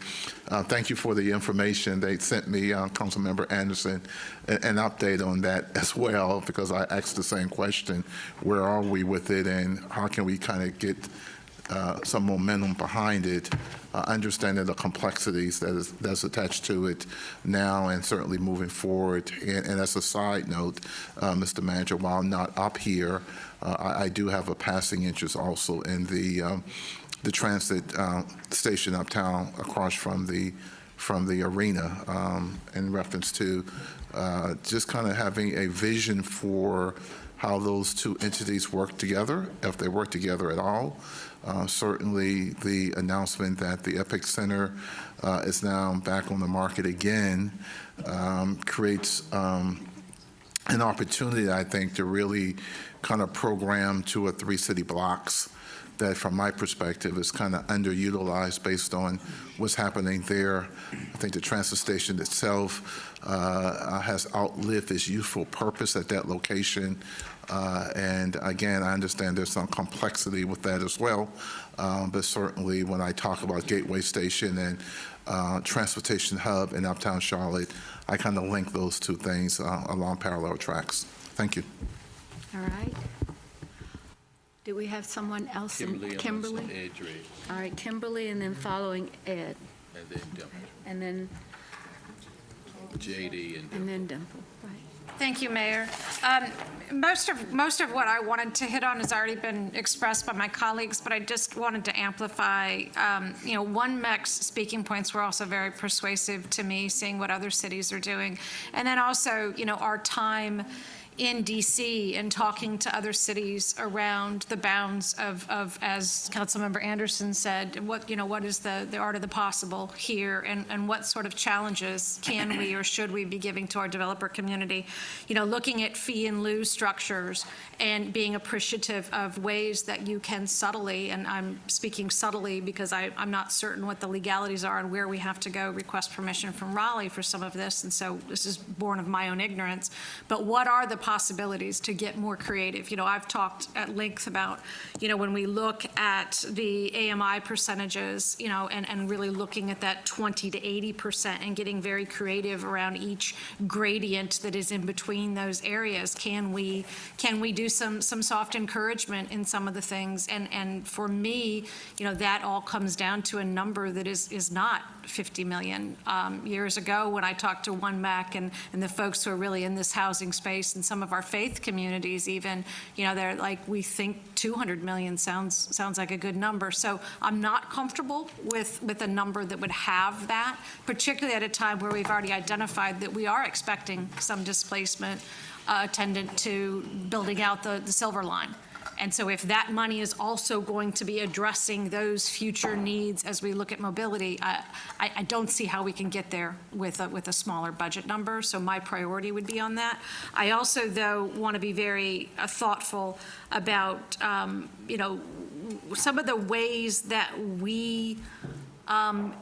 Thank you for the information they sent me, Councilmember Anderson, an update on that as well, because I asked the same question, where are we with it, and how can we kind of get some momentum behind it, understanding the complexities that's attached to it now and certainly moving forward. And as a side note, Mr. Manager, while not up here, I do have a passing interest also in the transit station uptown across from the from the arena in reference to just kind of having a vision for how those two entities work together, if they work together at all. Certainly, the announcement that the Epic Center is now back on the market again creates an opportunity, I think, to really kind of program 2 or 3 city blocks that, from my perspective, is kind of underutilized based on what's happening there. I think the transfer station itself has outlived its useful purpose at that location. And again, I understand there's some complexity with that as well. But certainly when I talk about Gateway Station and transportation hub in Uptown Charlotte, I kind of link those 2 things along parallel tracks. Thank you. All right. Do we have someone else? Kimberly? Ed Drake, All right, Kimberly, and then following Ed, and then Dimple. and then, JD and and then Dimple, right. Thank you, Mayor. Most of what I wanted to hit on has already been expressed by my colleagues, but I just wanted to amplify, one MEC's speaking points were also very persuasive to me, seeing what other cities are doing. And then also, our time in DC and talking to other cities around the bounds of as Councilmember Anderson said, what is the art of the possible here, and what sort of challenges can we or should we be giving to our developer community? Looking at fee and lieu structures and being appreciative of ways that you can subtly, and I'm speaking subtly because I'm not certain what the legalities are and where we have to go request permission from Raleigh for some of this, and so this is born of my own ignorance, but what are the possibilities to get more creative? I've talked at length about, when we look at the AMI percentages, and really looking at that 20 to 80% and getting very creative around each gradient that is in between those areas. Can we do some soft encouragement in some of the things? And for me, that all comes down to a number that is not 50 million. Years ago, when I talked to One Mac and the folks who are really in this housing space and some of our faith communities even, they're like, we think 200 million sounds like a good number. So I'm not comfortable with a number that would have that, particularly at a time where we've already identified that we are expecting some displacement attendant to building out the Silver Line. And so if that money is also going to be addressing those future needs as we look at mobility, I don't see how we can get there with a smaller budget number. So my priority would be on that. I also, though, want to be very thoughtful about, some of the ways that we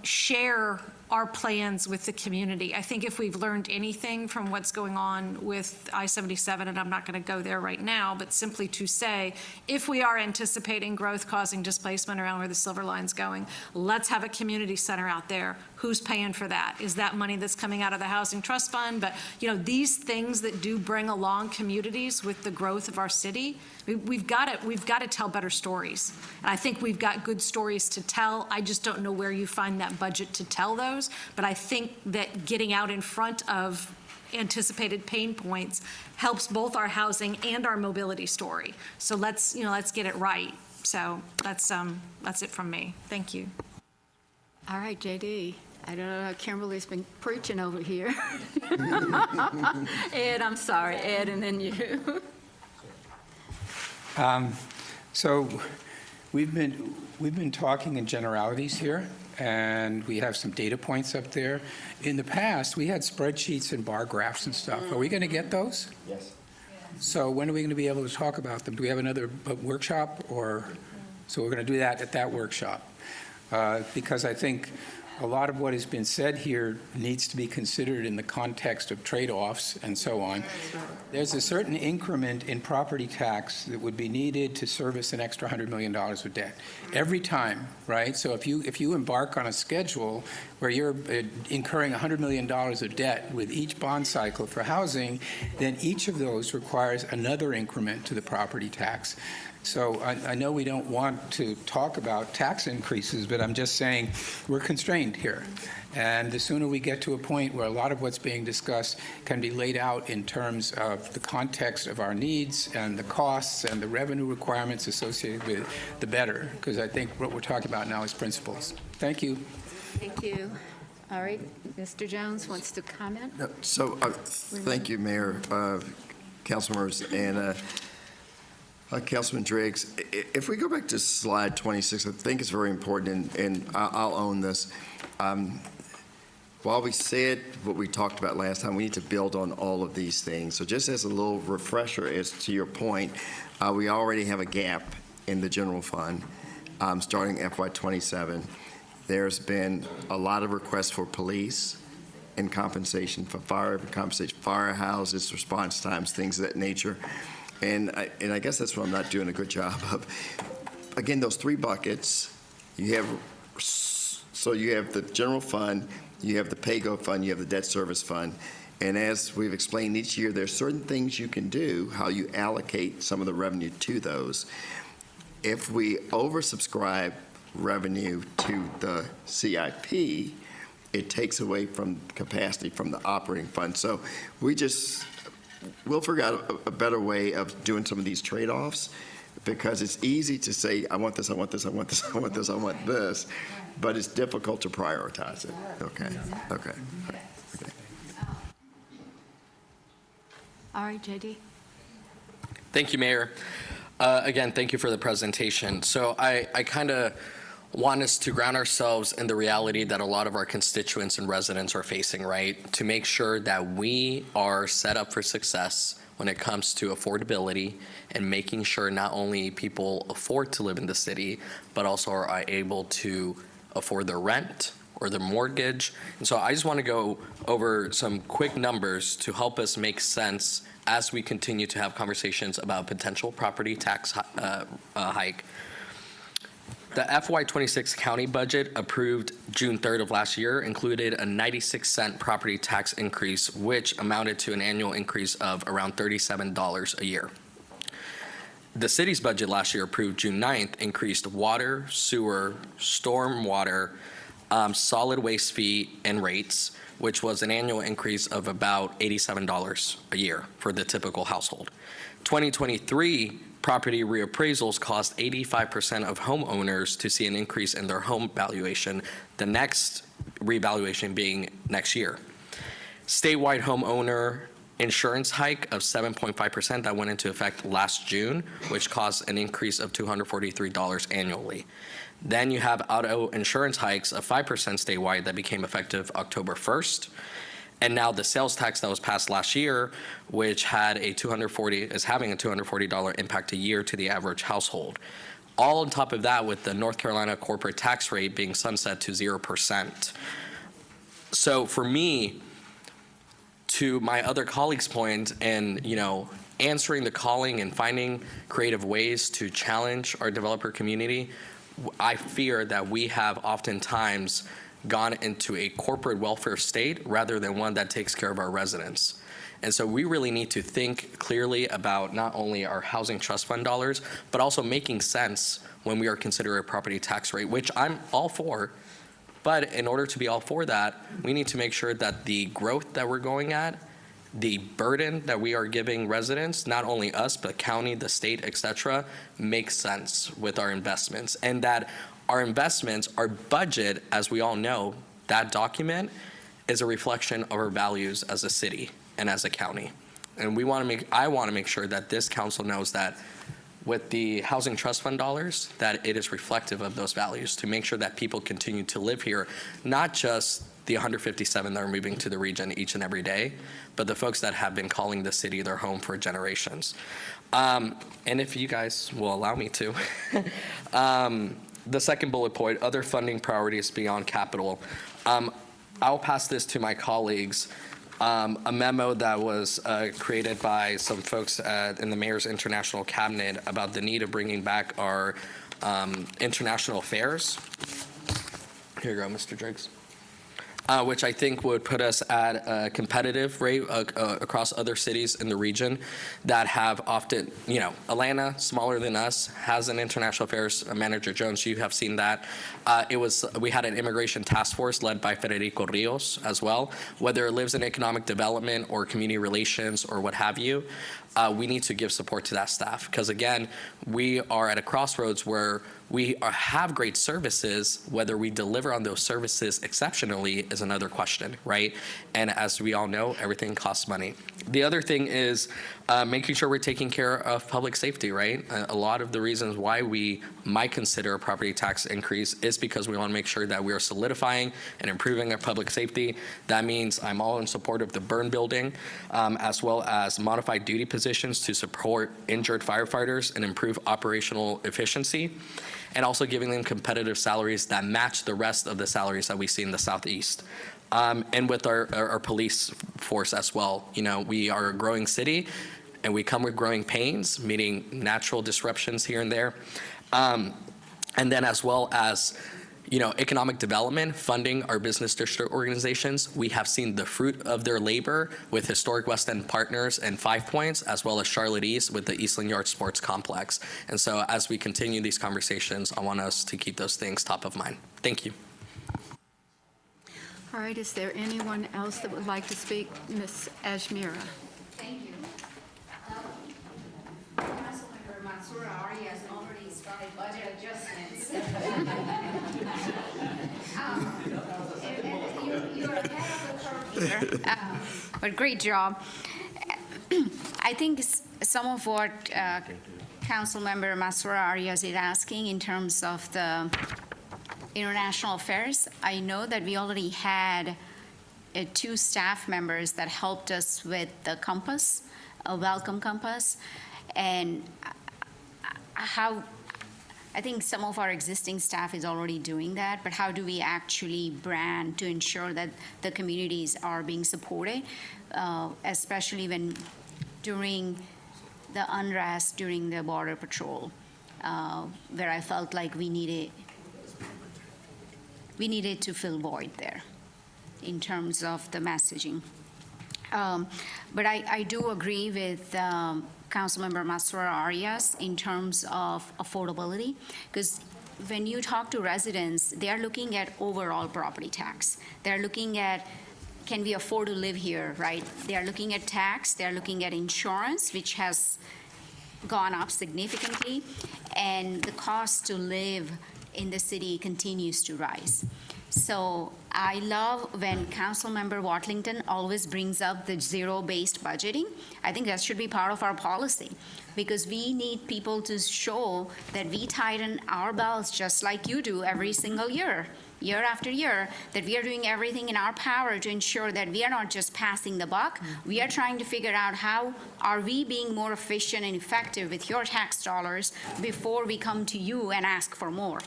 share our plans with the community. I think if we've learned anything from what's going on with I-77, and I'm not going to go there right now, but simply to say, if we are anticipating growth causing displacement around where the Silver Line's going, let's have a community center out there. Who's paying for that? Is that money that's coming out of the Housing Trust Fund? But, these things that do bring along communities with the growth of our city, we've got to tell better stories. And I think we've got good stories to tell. I just don't know where you find that budget to tell those. But I think that getting out in front of anticipated pain points helps both our housing and our mobility story. So let's get it right. So that's it from me. Thank you. All right, JD. I don't know, Kimberly's been preaching over here. Ed, I'm sorry, Ed, and then you. So we've been talking in generalities here, and we have some data points up there. In the past, we had spreadsheets and bar graphs and stuff. Are we going to get those? Yes. So when are we going to be able to talk about them? Do we have another workshop? So we're going to do that at that workshop. Because I think a lot of what has been said here needs to be considered in the context of trade-offs and so on. There's a certain increment in property tax that would be needed to service an extra $100 million of debt every time, right? So if you embark on a schedule where you're incurring $100 million of debt with each bond cycle for housing, then each of those requires another increment to the property tax. So I know we don't want to talk about tax increases, but I'm just saying we're constrained here. And the sooner we get to a point where a lot of what's being discussed can be laid out in terms of the context of our needs and the costs and the revenue requirements associated with it, the better, because I think what we're talking about now is principles. Thank you. Thank you. All right, Mr. Jones wants to comment? So, thank you, Mayor, council members, and Councilman Driggs. If we go back to slide 26, I think it's very important, and I'll own this. While we said what we talked about last time, we need to build on all of these things. So just as a little refresher as to your point, we already have a gap in the general fund starting FY27. There's been a lot of requests for police and compensation for fire, firehouses, response times, things of that nature. And I guess that's what I'm not doing a good job of. Again, those three buckets, you have the general fund, you have the pay-go fund, you have the debt service fund. And as we've explained each year, there's certain things you can do, how you allocate some of the revenue to those. If we oversubscribe revenue to the CIP, it takes away from capacity from the operating fund. So we'll figure out a better way of doing some of these trade-offs, because it's easy to say, I want this, I want this, I want this, I want this, I want this, but it's difficult to prioritize it. Okay. All right, JD. Thank you, Mayor. Again, thank you for the presentation. So I kind of want us to ground ourselves in the reality that a lot of our constituents and residents are facing, right? To make sure that we are set up for success when it comes to affordability and making sure not only people afford to live in the city, but also are able to afford their rent or their mortgage. And so I just want to go over some quick numbers to help us make sense as we continue to have conversations about potential property tax hike. The FY26 county budget approved June 3rd of last year included a 96-cent property tax increase, which amounted to an annual increase of around $37 a year. The city's budget last year, approved June 9th, increased water, sewer, storm water, solid waste fee and rates, which was an annual increase of about $87 a year for the typical household. 2023 property reappraisals caused 85% of homeowners to see an increase in their home valuation, the next revaluation being next year. Statewide homeowner insurance hike of 7.5% that went into effect last June, which caused an increase of $243 annually. Then you have auto insurance hikes of 5% statewide that became effective October 1st. And now the sales tax that was passed last year, which had is having a $240 impact a year to the average household. All on top of that, with the North Carolina corporate tax rate being sunset to 0%. So for me, to my other colleagues' point, and answering the calling and finding creative ways to challenge our developer community, I fear that we have oftentimes gone into a corporate welfare state rather than one that takes care of our residents. And so we really need to think clearly about not only our housing trust fund dollars, but also making sense when we are considering a property tax rate, which I'm all for. But in order to be all for that, we need to make sure that the growth that we're going at, the burden that we are giving residents, not only us, but county, the state, et cetera, makes sense with our investments. And that our investments, our budget, as we all know, that document is a reflection of our values as a city and as a county. And I want to make sure that this council knows that with the housing trust fund dollars, that it is reflective of those values to make sure that people continue to live here, not just the 157 that are moving to the region each and every day, but the folks that have been calling the city their home for generations. And if you guys will allow me to, the second bullet point, other funding priorities beyond capital. I'll pass this to my colleagues. A memo that was created by some folks in the Mayor's International Cabinet about the need of bringing back our international affairs. Here you go, Mr. Driggs. Which I think would put us at a competitive rate across other cities in the region that have often, Atlanta, smaller than us, has an international affairs manager. Jones, you have seen that. We had an immigration task force led by Federico Rios as well. Whether it lives in economic development or community relations or what have you, we need to give support to that staff. Because again, we are at a crossroads where have great services. Whether we deliver on those services exceptionally is another question, right? And as we all know, everything costs money. The other thing is making sure we're taking care of public safety, right? A lot of the reasons why we might consider a property tax increase is because we want to make sure that we are solidifying and improving our public safety. That means I'm all in support of the burn building, as well as modified duty positions to support injured firefighters and improve operational efficiency, and also giving them competitive salaries that match the rest of the salaries that we see in the Southeast. And with our police force as well. You know, we are a growing city, and we come with growing pains, meaning natural disruptions here and there. And then as well as, you know, economic development, funding our business district organizations. We have seen the fruit of their labor with Historic West End Partners and 5 Points, as well as Charlotte East with the Eastland Yard Sports Complex. And so as we continue these conversations, I want us to keep those things top of mind. Thank you. All right, is there anyone else that would like to speak? Ms. Ajmira. Thank you. Councilmember Mansour Ari has already started budget adjustments. You're ahead of the curve here, but great job. I think some of what Councilmember Mansour Arias is asking in terms of the international affairs, I know that we already had 2 staff members that helped us with the compass, a welcome compass, and how I think some of our existing staff is already doing that, but how do we actually brand to ensure that the communities are being supported, especially when during the unrest during the border patrol, where I felt like we needed to fill void there in terms of the messaging. But I do agree with Councilmember Mansour Arias in terms of affordability, because when you talk to residents, they are looking at overall property tax. They're looking at, can we afford to live here, right? They are looking at tax, they're looking at insurance, which has gone up significantly, and the cost to live in the city continues to rise. So I love when Councilmember Watlington always brings up the zero-based budgeting. I think that should be part of our policy, because we need people to show that we tighten our belts just like you do every single year, year after year, that we are doing everything in our power to ensure that we are not just passing the buck. We are trying to figure out how are we being more efficient and effective with your tax dollars before we come to you and ask for more.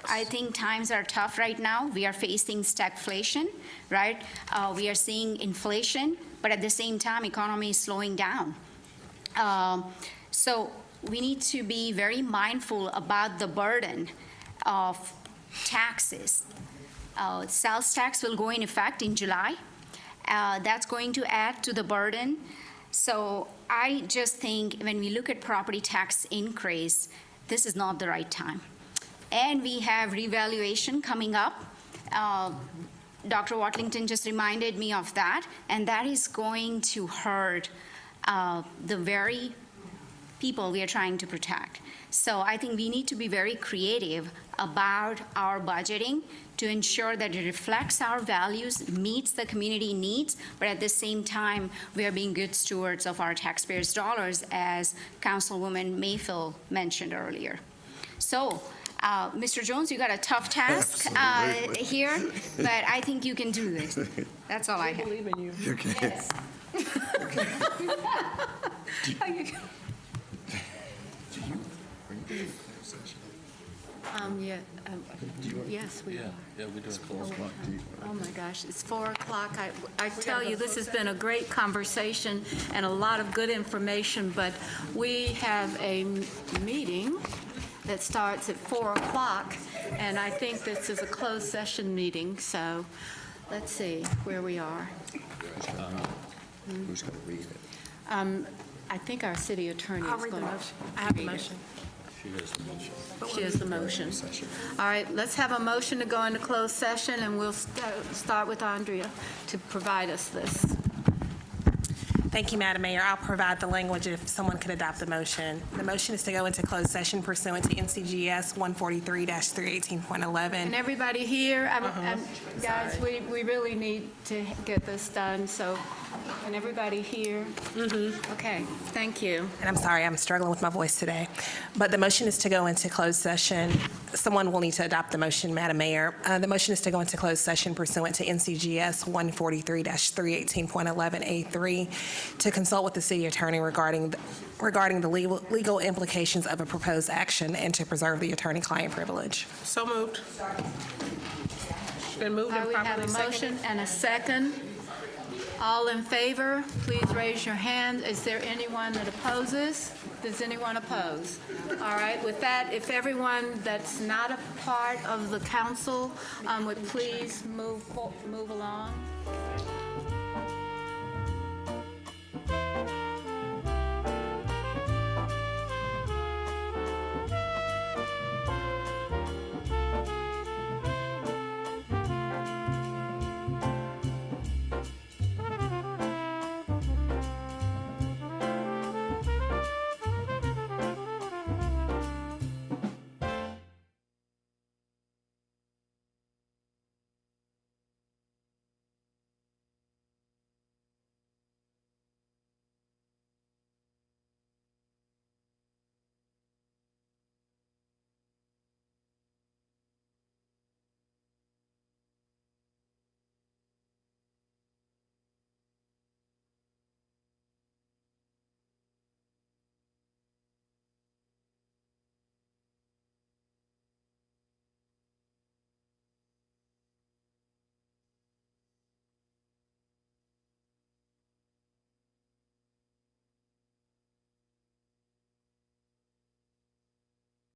I think times are tough right now. We are facing stagflation, right? We are seeing inflation, but at the same time, economy is slowing down. So we need to be very mindful about the burden of taxes. Sales tax will go in effect in July. That's going to add to the burden. So I just think when we look at property tax increase, this is not the right time. And we have revaluation coming up. Dr. Watlington just reminded me of that, and that is going to hurt the very people we are trying to protect. So I think we need to be very creative about our budgeting to ensure that it reflects our values, meets the community needs, but at the same time, we are being good stewards of our taxpayers' dollars, as Councilwoman Mayfield mentioned earlier. So, Mr. Jones, you got a tough task here, but I think you can do this. That's all I have. I believe in you. Okay. Yes. Yes, we are. Yeah, we do. Oh, my gosh, it's 4 o'clock. I tell you, this has been a great conversation and a lot of good information, but we have a meeting that starts at 4 o'clock, and I think this is a closed session meeting, so let's see where we are. Who's going to read it? I think our city attorney I'll is read the going to. motion. I have the motion. She has the motion. All right, let's have a motion to go into closed session, and we'll start with Andrea to provide us this. Thank you, Madam Mayor. I'll provide the language if someone could adopt the motion. The motion is to go into closed session pursuant to NCGS 143-318.11. And everybody here, guys, we really need to get this done, so, can everybody hear? Okay, thank you. And I'm sorry, I'm struggling with my voice today. But the motion is to go into closed session. Someone will need to adopt the motion, Madam Mayor. The motion is to go into closed session pursuant to NCGS 143-318.11A3 to consult with the city attorney regarding the legal implications of a proposed action and to preserve the attorney-client privilege. So moved. Been moved and We have properly a seconded. motion and a second. All in favor, please raise your hand. Is there anyone that opposes? Does anyone oppose? All right, with that, if everyone that's not a part of the council would please move along.